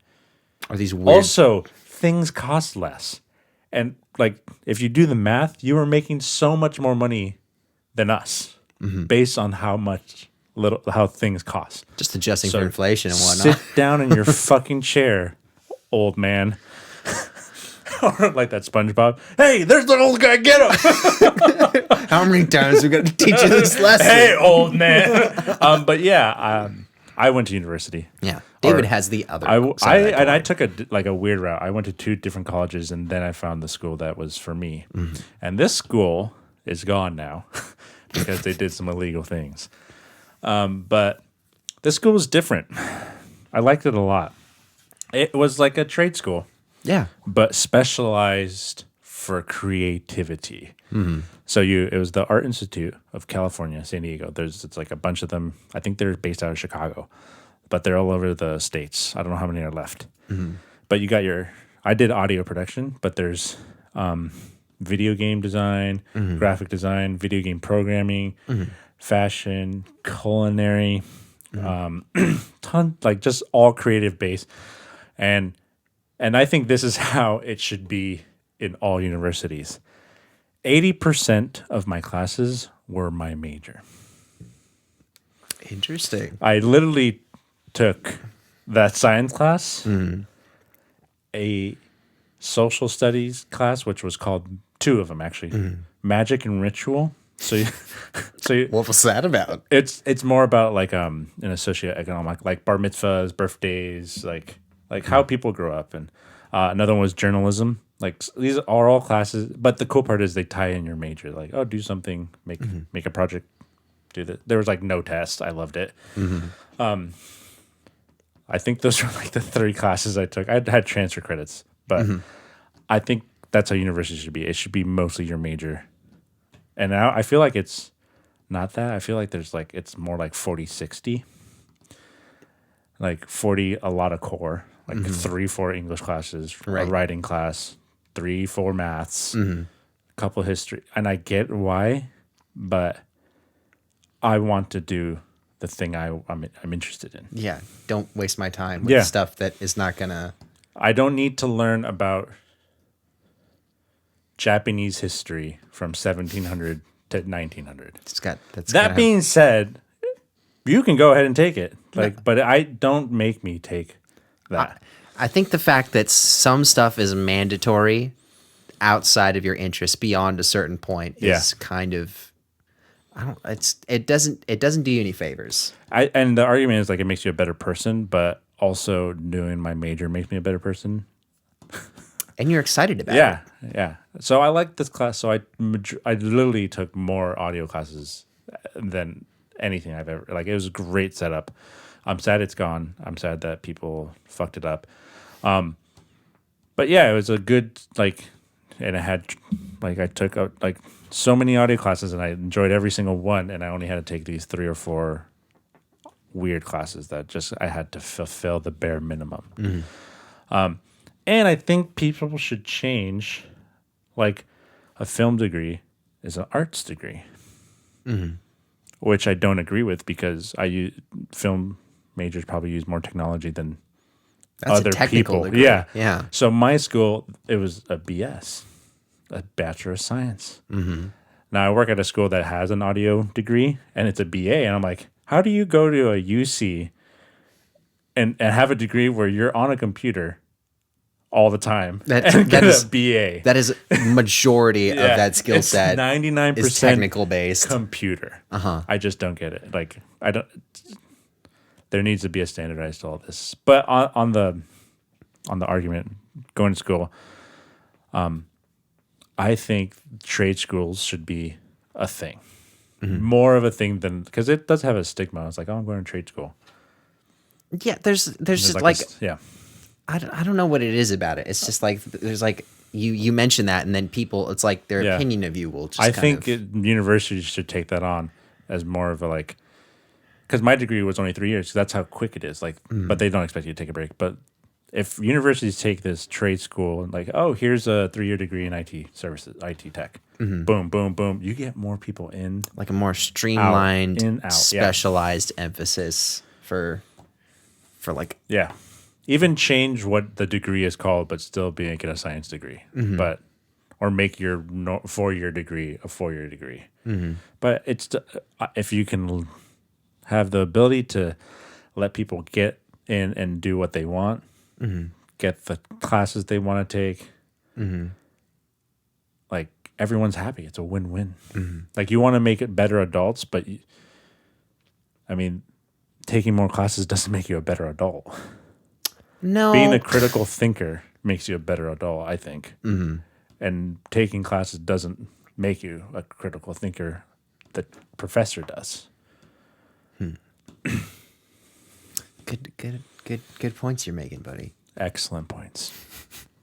Or these weird. Also, things cost less. And like, if you do the math, you were making so much more money than us based on how things cost. Just adjusting So for inflation and whatnot. Sit down in your fucking chair, old man. Or like that SpongeBob. Hey, there's the old guy. Get him. How many times are we going to teach you this lesson? Hey, old man. But yeah, I went to university. Yeah, David has the other. I took a weird route. I went to 2 different colleges, and then I found the school that was for me. And this school is gone now because they did some illegal things. But this school was different. I liked it a lot. It was like a trade school. Yeah. But specialized for creativity. So it was the Art Institute of California, San Diego. It's like a bunch of them. I think they're based out of Chicago, but they're all over the states. I don't know how many are left. But you got I did audio production, but there's video game design, graphic design, video game programming, fashion, culinary, like just all creative based. And I think this is how it should be in all universities. 80% of my classes were my major. Interesting. I literally took that science class, a social studies class, which was called 2 of them actually, magic and ritual. So What was that about? it's more about like in a socioeconomic, like bar mitzvahs, birthdays, like how people grow up. And another one was journalism. Like these are all classes, but the cool part is they tie in your major. Like, do something, make a project, do that. There was like no test. I loved it. I think those were like the 3 classes I took. I had transfer credits, but I think that's how university should be. It should be mostly your major. And now I feel like it's not that. I feel like it's more like 40-60. Like 40, a lot of core. Like 3-4 English classes, a writing class, 3-4 maths, a couple history. And I get why, but I want to do the thing I'm interested in. Yeah. Don't waste my time with stuff that is not going to. I don't need to learn about Japanese history from 1700 to 1900. That being said, you can go ahead and take it. But don't make me take that. I think the fact that some stuff is mandatory outside of your interest beyond a certain point is kind of it doesn't do you any favors. And the argument is like it makes you a better person, but also doing my major makes me a better person. And you're excited about it. Yeah. So I like this class. So I literally took more audio classes than anything I've ever. Like it was a great setup. I'm sad it's gone. I'm sad that people fucked it up. But yeah, it was a good, like, and I had, like, I took out, like, so many audio classes and I enjoyed every single one. And I only had to take these 3 or 4 weird classes that just, I had to fulfill the bare minimum. And I think people should change, like, a film degree is an arts degree, which I don't agree with because film majors probably use more technology than That's other a technical people. degree. Yeah. Yeah. So my school, it was a BS, a Bachelor of Science. Now I work at a school that has an audio degree and it's a BA. And I'm like, how do you go to a UC and have a degree where you're on a computer all the time and get a BA? That is majority of that skill it's set 99% is technical based. computer. I just don't get it. Like, I don't. There needs to be a standardized to all this. But on the argument, going to school, I think trade schools should be a thing. More of a thing than, because it does have a stigma. It's like, oh, I'm going to trade school. Yeah, there's just like like I don't know what it is about it. It's just like there's like you mention that and then people, it's like their opinion of you will just I think universities should take that on as more of a, like, because my degree was only 3 years, so that's how quick it is. Like, but they don't expect you to take a break. But if universities take this trade school and, like, oh, here's a 3-year degree in IT services, IT tech, boom, boom, boom, you get more people in, like a more streamlined, out, specialized emphasis for like even change what the degree is called, but still make it a science degree, but or make your 4-year degree a 4-year degree. But it's if you can have the ability to let people get in and do what they want, get the classes they want to take, like, everyone's happy. It's a win-win. Like, you want to make it better adults, but I mean, taking more classes doesn't make you a better adult. no Being a critical thinker makes you a better adult, I think. And taking classes doesn't make you a critical thinker. The professor does. Good points you're making, buddy. Excellent points.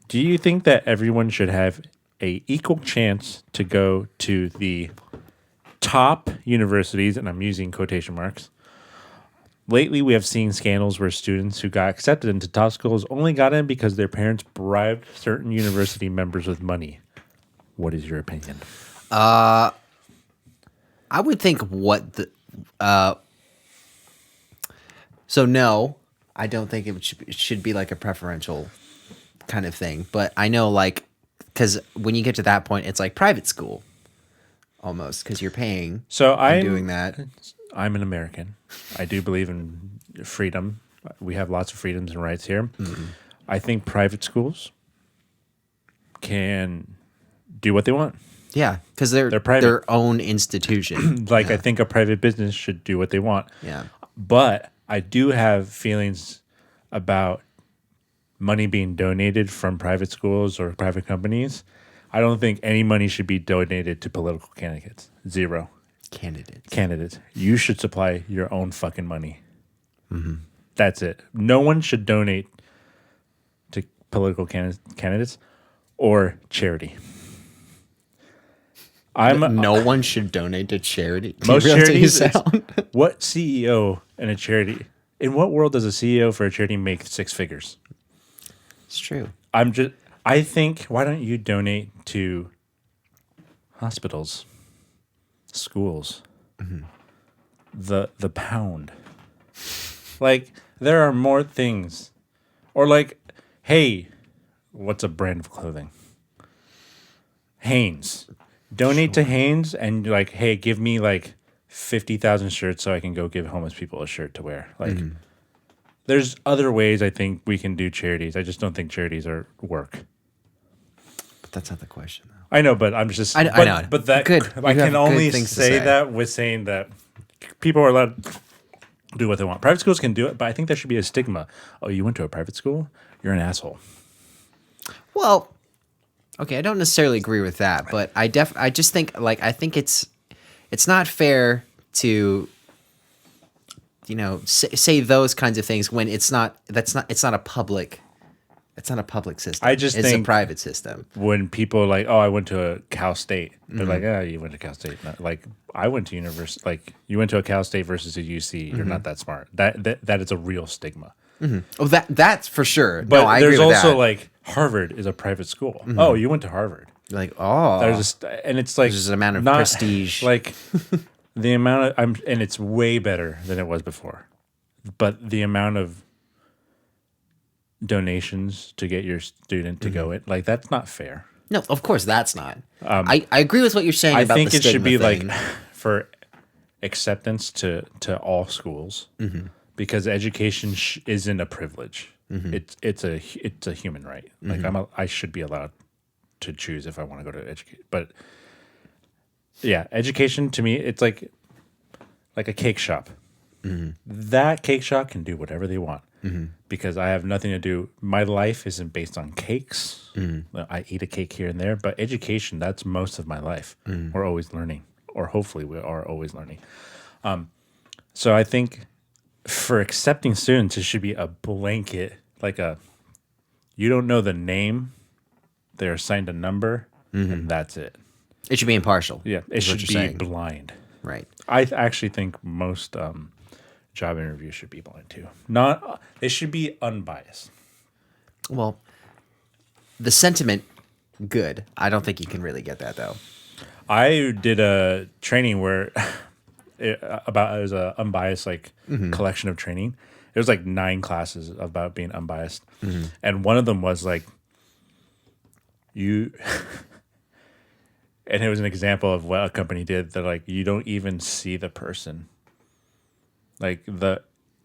Do you think that everyone should have a equal chance to go to the top universities, and I'm using quotation marks? Lately, we have seen scandals where students who got accepted into top schools only got in because their parents bribed certain university members with money. What is your opinion? I would think what the so no, I don't think it should be like a preferential kind of thing. But I know, like, because when you get to that point, it's like private school almost, because you're paying. So I'm doing that. I'm an American. I do believe in freedom. We have lots of freedoms and rights here. I think private schools can do what they want. Yeah, because they're private. their own institution. Like, I think a private business should do what they want. Yeah. But I do have feelings about money being donated from private schools or private companies. I don't think any money should be donated to political candidates. Zero. Candidates. You should supply your own fucking money. That's it. No one should donate to political candidates or charity. No one should donate to charity. Most charities. What CEO in a charity? In what world does a CEO for a charity make 6 figures? It's true. I think, why don't you donate to hospitals, schools, the pound? Like, there are more things. Or, like, hey, what's a brand of clothing? Hanes. Donate to Hanes and, like, hey, give me, like, 50,000 shirts so I can go give homeless people a shirt to wear. Like, there's other ways I think we can do charities. I just don't think charities are work. But that's not the question, though. I know, but I'm just... I know. But that... Good. I can only say that with saying that people are allowed to do what they want. Private schools can do it, but I think there should be a stigma. Oh, you went to a private school? You're an asshole. Well... Okay, I don't necessarily agree with that, but I just think, like, I think it's not fair to say those kinds of things when it's not a public system. I just it's think a private system. when people are like, oh, I went to a Cal State, they're like, oh, you went to Cal State. Not, like, I went to university. Like, you went to a Cal State versus a UC. You're not that smart. That is a real stigma. Oh, that's for sure. But no, I there's agree with also that. like Harvard is a private school. Oh, you went to Harvard. Like, oh, And it's like there's an amount of not, prestige. Like the amount of and it's way better than it was before. But the amount of donations to get your student to go in, like, that's not fair. No, of course that's not. I agree with what you're saying I about think the it should be thing. like for acceptance to all schools, because education isn't a privilege. It's a human right. Like, I should be allowed to choose if I want to go to educate. But yeah, education to me, it's like a cake shop. That cake shop can do whatever they want, because I have nothing to do. My life isn't based on cakes. I eat a cake here and there, but education, that's most of my life. We're always learning, or hopefully we are always learning. So I think for accepting students, it should be a blanket, like you don't know the name, they're assigned a number, and that's it. It should be impartial. Yeah, it should be blind. Right. I actually think most job interviews should be blind too. They should be unbiased. Well, the sentiment, good. I don't think you can really get that though. I did a training where it was a unbiased collection of training. It was like 9 classes about being unbiased, and one of them was like you. And it was an example of what a company did, that like you don't even see the person. Like the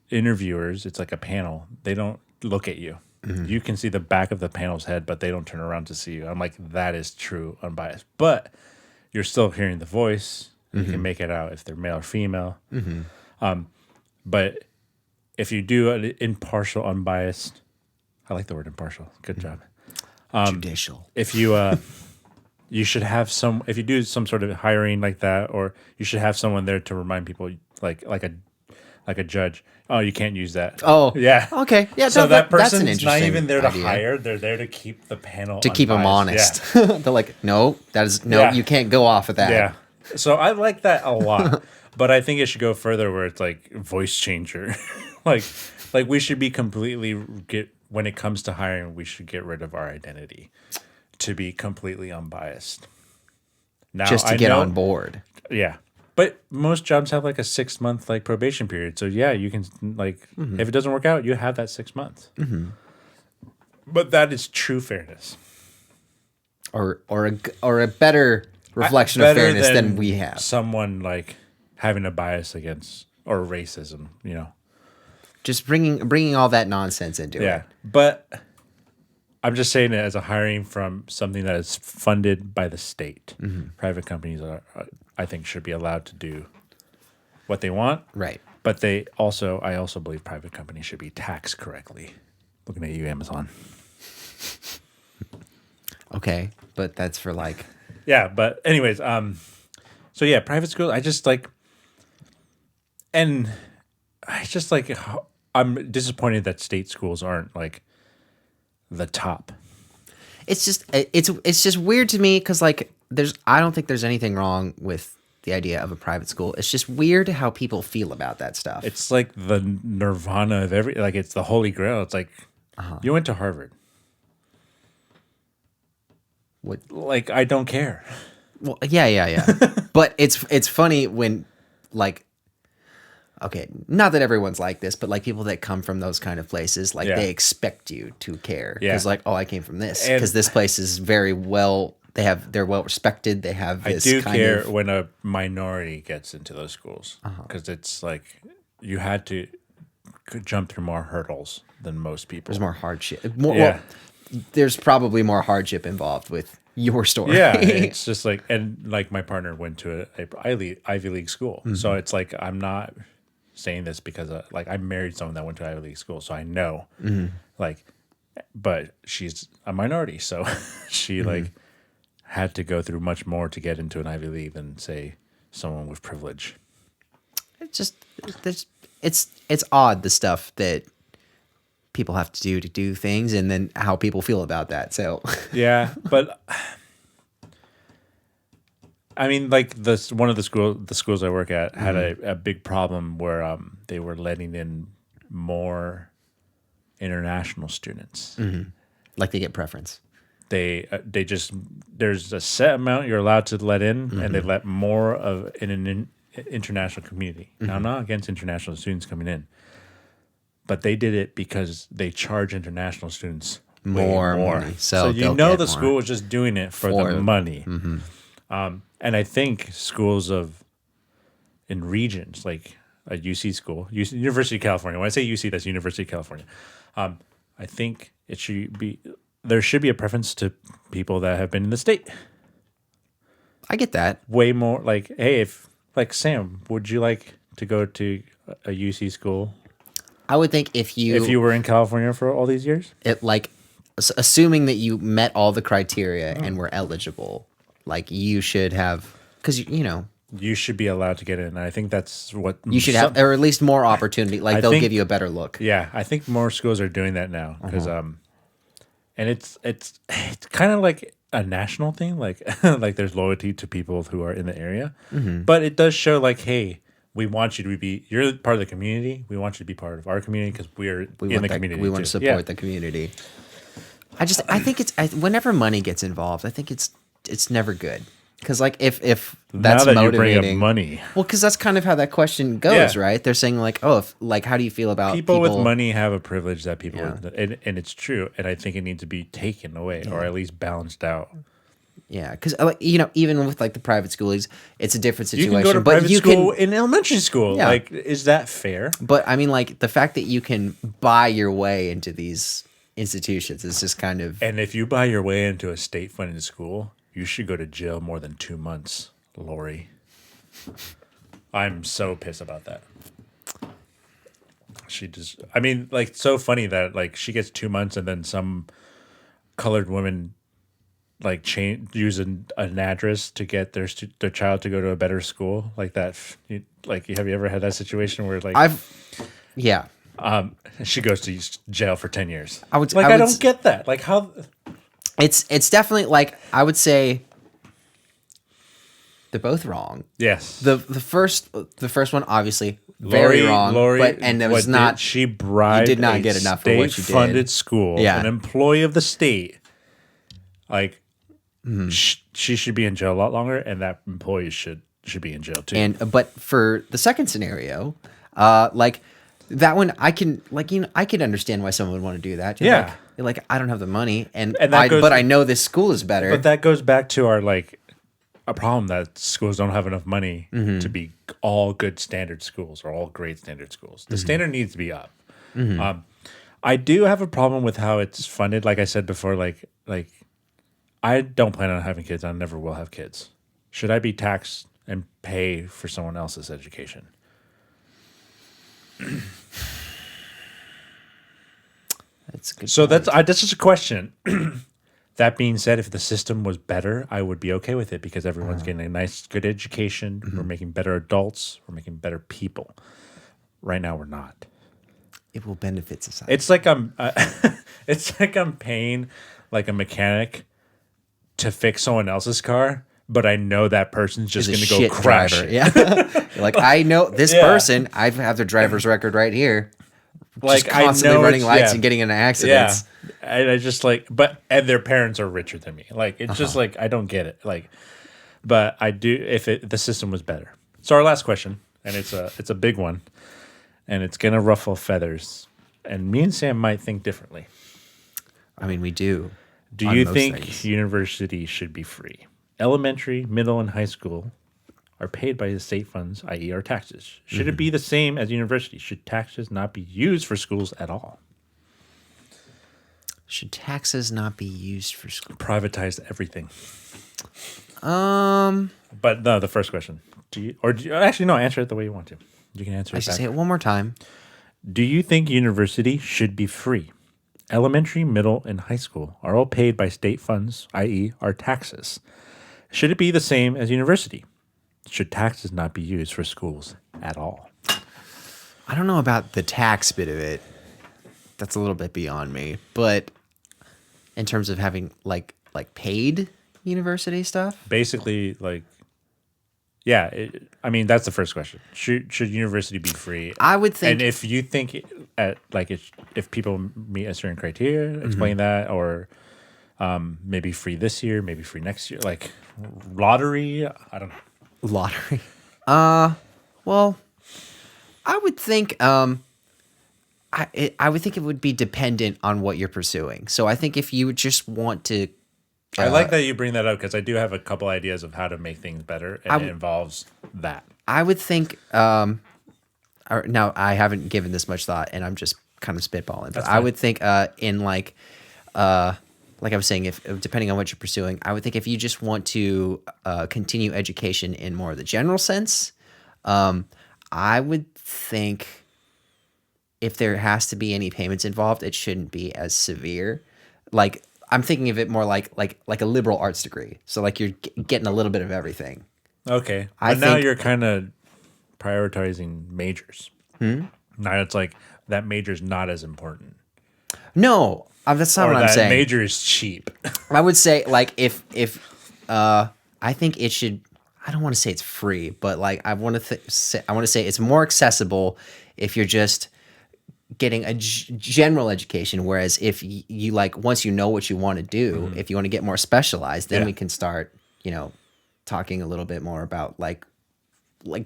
interviewers, it's like a panel. They don't look at you. You can see the back of the panel's head, but they don't turn around to see you. I'm like, that is true unbiased. But you're still hearing the voice. You can make it out if they're male or female. But if you do an impartial, unbiased, I like the word impartial. Good job. Judicial. If you you should have if you do some sort of hiring like that, or you should have someone there to remind people, like a judge. Oh, you can't use that. Oh, yeah. Okay, yeah. So that that's an person's interesting not even there to idea. hire; they're there to keep the panel to keep them honest. Yeah. They're like, no, you can't go off of that. Yeah. So I like that a lot, but I think it should go further, where it's like voice changer, like we should be when it comes to hiring, we should get rid of our identity to be completely unbiased. Now, just to get on board. Yeah. But most jobs have like a 6-month probation period. So yeah, you can if it doesn't work out, you have that 6 months. But that is true fairness. Or a better reflection of fairness than we have. Someone having a bias against or racism, Just bringing all that nonsense into it. Yeah. But I'm just saying it as a hiring from something that is funded by the state. Private companies I think should be allowed to do what they want. Right. But I also believe private companies should be taxed correctly. Looking at you, Amazon. Okay, but that's for Yeah, but anyways, so yeah, private school, I'm disappointed that state schools aren't the top. It's just weird to me because I don't think there's anything wrong with the idea of a private school. It's just weird how people feel about that stuff. It's like the nirvana of it's the holy grail. It's like you went to Harvard. What? I don't care. Well, yeah. But it's funny when okay, not that everyone's like this, but people that come from those kind of places, they expect you to care. Yeah. Because I came from this. Because this place is very well, they're well respected. They have this I do care when a minority gets into those schools. Because it's you had to jump through more hurdles than most people. There's more hardship. Well, there's probably more hardship involved with your story. Yeah, it's just my partner went to a Ivy League school. So it's I'm not saying this because I married someone that went to Ivy League school, so I know but she's a minority, so she had to go through much more to get into an Ivy League than say someone with privilege. It's just it's odd the stuff that people have to do things, and then how people feel about that. So Yeah, but I mean, like one of the schools I work at had a big problem where they were letting in more international students. like they get preference. They just there's a set amount you're allowed to let in, and they let more of in an international community. Now, I'm not against international students coming in, but they did it because they charge international students More way more. money, So so they'll the get more. school was just doing it for the money. And I think schools in regions like a UC school, University of California. When I say UC, that's University of California. I think there should be a preference to people that have been in the state. I get that. Way more like, hey, if like Sam, would you like to go to a UC school I would think if you were in California for all these years? assuming that you met all the criteria and were eligible, like you should have, because You should be allowed to get in. I think that's what you should have, or at least more opportunity. Like they'll give you a better look. Yeah, I think more schools are doing that now because and it's kind of like a national thing. Like like there's loyalty to people who are in the area, but it does show like, hey, we want you to be. You're part of the community. We want you to be part of our community because we in the community. We want to support the community. I think whenever money gets involved, I think it's never good. Because like if that's now that motivating, you bring up money, well, because that's kind of how that question goes, right? They're saying like, oh, how do you feel about people with money have a privilege that people, and it's true, and I think it needs to be taken away or at least balanced out. Yeah, because even with like the private schools, it's a different situation. You can go to private school in elementary school. Yeah. Like, is that fair? But I mean, like the fact that you can buy your way into these institutions is just kind of. And if you buy your way into a state-funded school, you should go to jail more than 2 months, Lori. I'm so pissed about that. It's so funny that like she gets 2 months and then some colored woman like use an address to get their child to go to a better school like that. Have you ever had that situation where like she goes to jail for 10 years? I don't get that. Like how. It's definitely like I would say they're both wrong. Yes. The first one obviously very wrong. Lori, but it was not. She bribed. You did not get enough for what you did. State-funded school. Yeah. An employee of the state. Like she should be in jail a lot longer, and that employee should be in jail too. But for the second scenario, like that one, I can understand why someone would want to do that. Yeah. Like I don't have the money, but I know this school is better. But that goes back to our a problem that schools don't have enough money to be all good standard schools or all great standard schools. The standard needs to be up. I do have a problem with how it's funded. Like I said before, like I don't plan on having kids. I never will have kids. Should I be taxed and pay for someone else's education? That's good. So that's just a question. That being said, if the system was better, I would be okay with it because everyone's getting a nice, good education. We're making better adults. We're making better people. Right now, we're not. It will benefit society. It's like I'm paying like a mechanic to fix someone else's car, but I know that person's just going to go crash driver. Yeah. Like I know this person. I have their driver's record right here. Like just constantly running lights and getting into accidents. Yeah. And I just and their parents are richer than me. Like it's just like I don't get it. Like, but I do if the system was better. So our last question, and it's a big one, and it's gonna ruffle feathers. And me and Sam might think differently. I mean, we do. Do you think universities should be free? Elementary, middle, and high school are paid by the state funds, i.e. our taxes. Should it be the same as universities? Should taxes not be used for schools at all? Should taxes not be used for schools? Privatize everything. But no, the first question. Actually, no, answer it the way you want to. You can answer it back. Say it one more time. Do you think university should be free? Elementary, middle, and high school are all paid by state funds, i.e. our taxes. Should it be the same as university? Should taxes not be used for schools at all? I don't know about the tax bit of it. That's a little bit beyond me. But in terms of having like paid university stuff, Basically, like, yeah. I mean, that's the first question. Should university be free? I would think. And if you think if people meet a certain criteria, explain that, or maybe free this year, maybe free next year, like lottery. I don't know. Lottery. Well, I would think. I would think it would be dependent on what you're pursuing. So I think if you just want to, I like that you bring that up because I do have a couple ideas of how to make things better, and it involves that. I would think. Now I haven't given this much thought, and I'm just kind of spitballing. But I would think in like I was saying, if depending on what you're pursuing, I would think if you just want to continue education in more of the general sense, I would think if there has to be any payments involved, it shouldn't be as severe. Like I'm thinking of it more like a liberal arts degree. So like you're getting a little bit of everything. Okay, but now you're kind of prioritizing majors. Now it's like that major's not as important. No, that's not what I'm saying. Major is cheap. I would say like if I think it should. I don't want to say it's free, but like I want to say it's more accessible if you're just getting a general education. Whereas if you like once you know what you want to do, if you want to get more specialized, then we can start talking a little bit more about like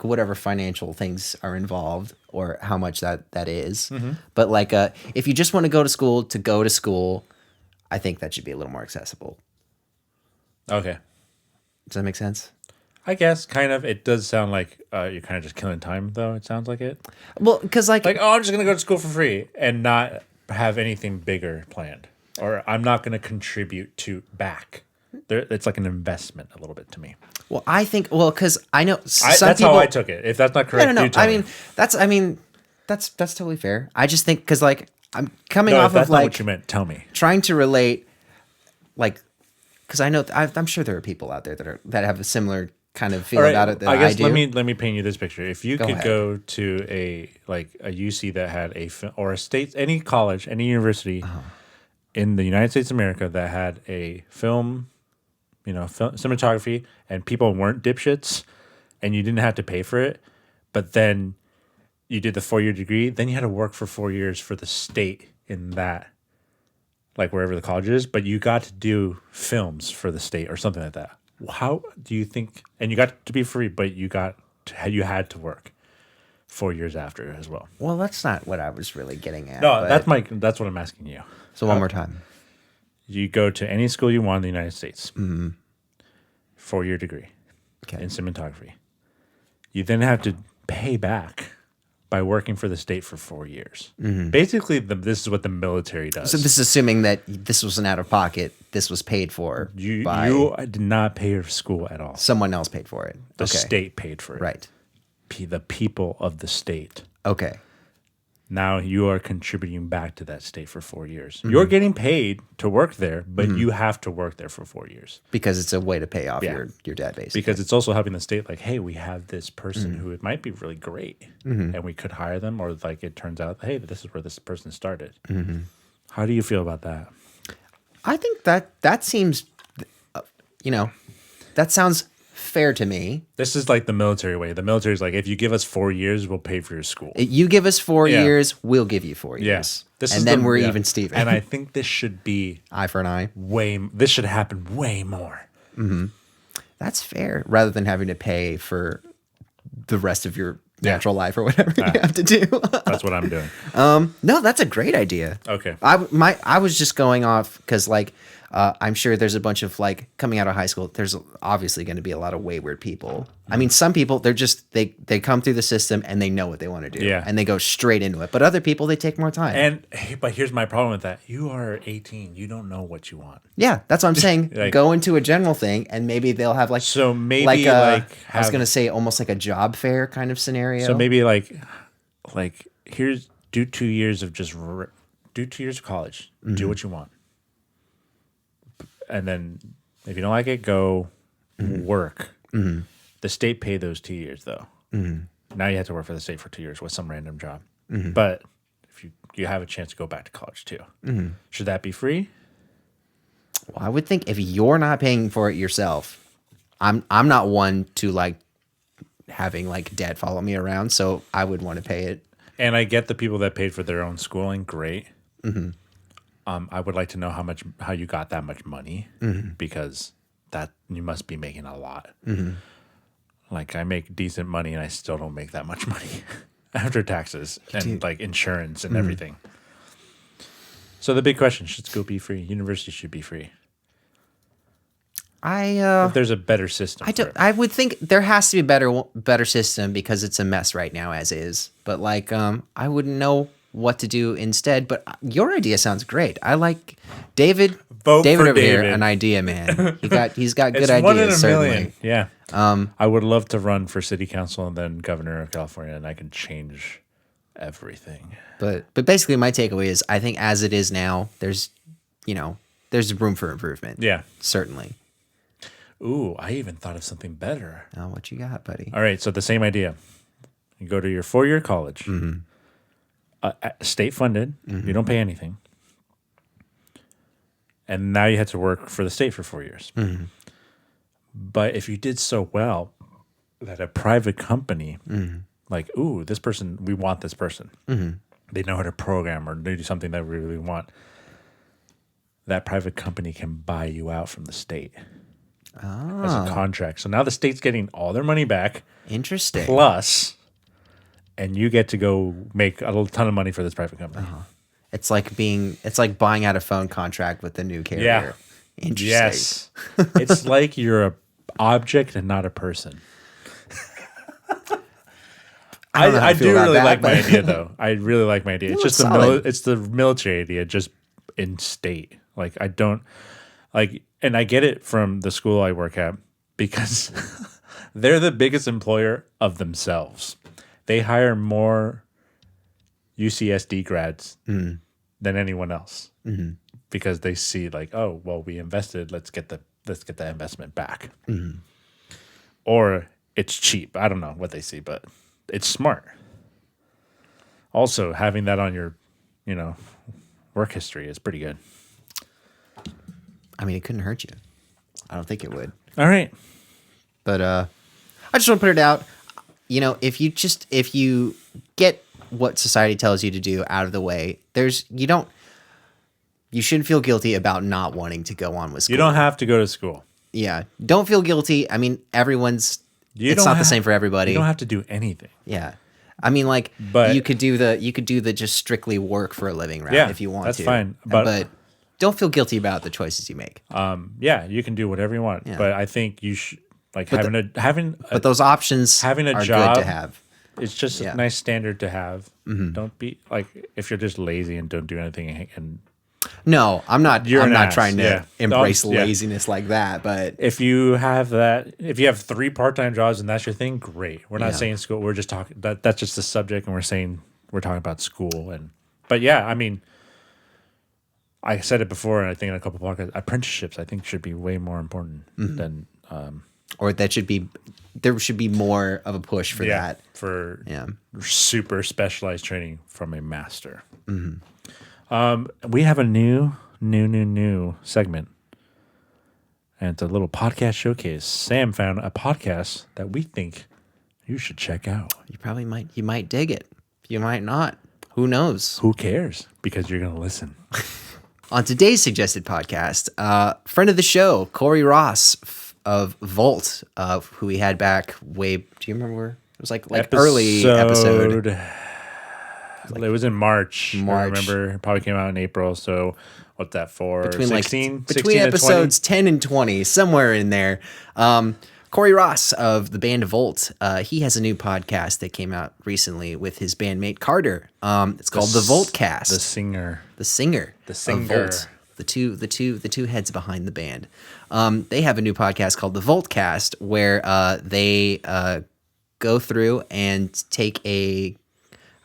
whatever financial things are involved or how much that is. But like if you just want to go to school, I think that should be a little more accessible. Okay. Does that make sense? I guess kind of. It does sound like you're kind of just killing time, though. It sounds like it. Well, because I'm just gonna go to school for free and not have anything bigger planned, or I'm not gonna contribute to back. It's like an investment a little bit to me. Well, I think because I know that's people, how I took it. If that's not correct, no. do tell me. That's totally fair. I just think because like I'm coming off if that's of like not what you meant. Tell me. Trying to relate, like, because I know I'm sure there are people out there that have a similar kind of feel about it that I guess let me paint you this picture. If you could go to a UC that had or a state, any college, any university in the United States of America that had a film, cinematography, and people weren't dipshits, and you didn't have to pay for it, but then you did the 4-year degree, then you had to work for 4 years for the state in that, like wherever the college is, but you got to do films for the state or something like that. How do you think? And you got to be free, but you had to work 4 years after as well. Well, that's not what I was really getting at. No, that's what I'm asking you. So one more time. You go to any school you want in the United States. 4-year degree in cinematography. You then have to pay back by working for the state for 4 years. Basically, this is what the military does. So this is assuming that this wasn't out of pocket. This was paid for. You did not pay for school at all. Someone else paid for it. The state paid for it. Right. The people of the state. Okay. Now you are contributing back to that state for 4 years. You're getting paid to work there, but you have to work there for 4 years. Because it's a way to pay off your debt, basically. Because it's also helping the state, like, hey, we have this person who it might be really great, and we could hire them, or like it turns out, hey, this is where this person started. How do you feel about that? I think that seems, that sounds fair to me. This is like the military way. The military is like, if you give us 4 years, we'll pay for your school. You give us 4 years, we'll give you 4 years. And then we're even Steven. And I think this should be eye for an eye. This should happen way more. That's fair. Rather than having to pay for the rest of your natural life or whatever you have to do. That's what I'm doing. No, that's a great idea. Okay. I was just going off because like I'm sure there's a bunch of like coming out of high school. There's obviously going to be a lot of wayward people. I mean, some people they come through the system and they know what they want to do, and they go straight into it. But other people, they take more time. But here's my problem with that: you are 18. You don't know what you want. Yeah, that's what I'm saying. Go into a general thing, and maybe they'll have like I was going to say almost like a job fair kind of scenario. So maybe like here's do 2 years of do 2 years of college. Do what you want. And then if you don't like it, go work. The state paid those 2 years, though. Now you have to work for the state for 2 years with some random job. but if you have a chance to go back to college too, should that be free? Well, I would think if you're not paying for it yourself, I'm not one to like having like debt follow me around, so I would want to pay it. And I get the people that paid for their own schooling, great. I would like to know how you got that much money, because that you must be making a lot. Like I make decent money and I still don't make that much money after taxes and like insurance and everything. So the big question, should school be free? University should be free. If there's a better system. I would think there has to be a better system because it's a mess right now as is. But like I wouldn't know what to do instead. But your idea sounds great. I like David. Vote David for over David. here, an idea man. He's got good It's ideas. 1 in a certainly. million. Yeah. I would love to run for city council and then governor of California, and I can change everything. But basically, my takeaway is I think as it is now, there's room for improvement. Yeah. Certainly. Ooh, I even thought of something better. Oh, what you got, buddy? All right, so the same idea. You go to your 4-year college, state funded. You don't pay anything, and now you had to work for the state for 4 years. But if you did so well that a private company, like, ooh, this person, we want this person. They know how to program or they do something that we really want. That private company can buy you out from the state as a contract. So now the state's getting all their money back. Interesting. Plus, and you get to go make a little ton of money for this private company. It's like buying out a phone contract with the new carrier. Yeah. Interesting. Yes. It's like you're an object and not a person. I do really like my idea, though. I really like my idea. It's just it's the military idea, just in state. Like I don't like, and I get it from the school I work at because they're the biggest employer of themselves. They hire more UCSD grads than anyone else because they see like, oh, well, we invested. Let's get the investment back, or it's cheap. I don't know what they see, but it's smart. Also, having that on your, work history is pretty good. I mean, it couldn't hurt you. I don't think it would. All right. But I just want to put it out. If you get what society tells you to do out of the way, you shouldn't feel guilty about not wanting to go on with school. You don't have to go to school. Yeah. Don't feel guilty. I mean, it's not the same for everybody. You don't have to do anything. Yeah. I mean, like, but you could do the just strictly work for a living route if you want to. That's fine. But don't feel guilty about the choices you make. Yeah, you can do whatever you want. Yeah. But I think you should but those options having a are job good to have. It's just a nice standard to have. Don't be like if you're just lazy and don't do anything and no, I'm not trying to embrace laziness like that, but if you have 3 part-time jobs and that's your thing, great. We're not saying school, we're just talking that's just the subject and we're talking about school but yeah, I mean, I said it before and I think in a couple of podcasts, apprenticeships I think should be way more important than or there should be more of a push for that. For super specialized training from a master. We have a new segment. And it's a little podcast showcase. Sam found a podcast that we think you should check out. You might dig it. You might not. Who knows? Who cares? Because you're going to listen. On today's suggested podcast, friend of the show, Corey Ross of Volt, who we had back way. Do you remember where? It was like early episode. It was in March. I remember it probably came out in April. So what's that for? Between 16 episodes 10 and 20, somewhere in there. Corey Ross of the band Volt. He has a new podcast that came out recently with his bandmate Carter. It's called the Voltcast. The singer. Of Volt. The two heads behind the band. They have a new podcast called the Voltcast where they go through and take a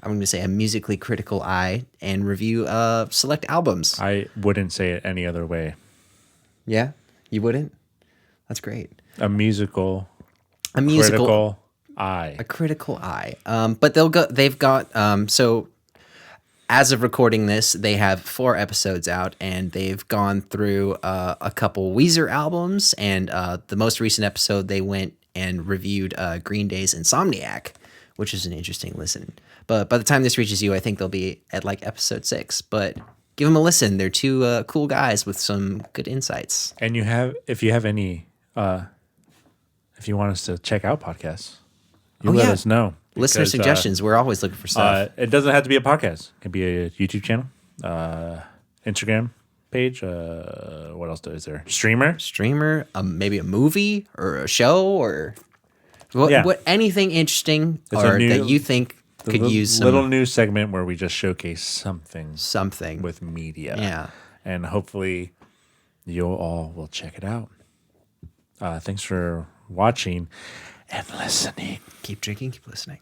musically critical eye and review select albums. I wouldn't say it any other way. Yeah, you wouldn't? That's great. A musical critical eye. A critical eye. But they've got so As of recording this, they have 4 episodes out, and they've gone through a couple Weezer albums, and the most recent episode, they went and reviewed Green Day's Insomniac, which is an interesting listen. But by the time this reaches you, I think they'll be at like episode 6. But give them a listen. They're 2 cool guys with some good insights. And if you have any, if you want us to check out podcasts, let us know. Listener suggestions. We're always looking for stuff. It doesn't have to be a podcast. It can be a YouTube channel, Instagram page. What else is there? Streamer, maybe a movie or a show or what anything interesting that you think could use some little new segment where we just showcase something with media. Yeah, and hopefully you all will check it out. Thanks for watching and listening. Keep drinking, keep listening.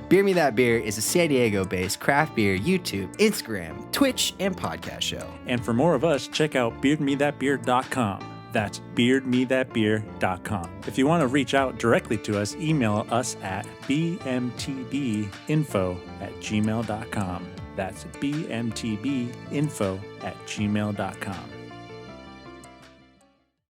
Beer Me That Beer is a San Diego-based craft beer YouTube, Instagram, Twitch, and podcast show. And for more of us, check out beardmethatbeer.com. That's beardmethatbeer.com. If you want to reach out directly to us, email us at bmtbinfo@gmail.com. That's bmtbinfo@gmail.com.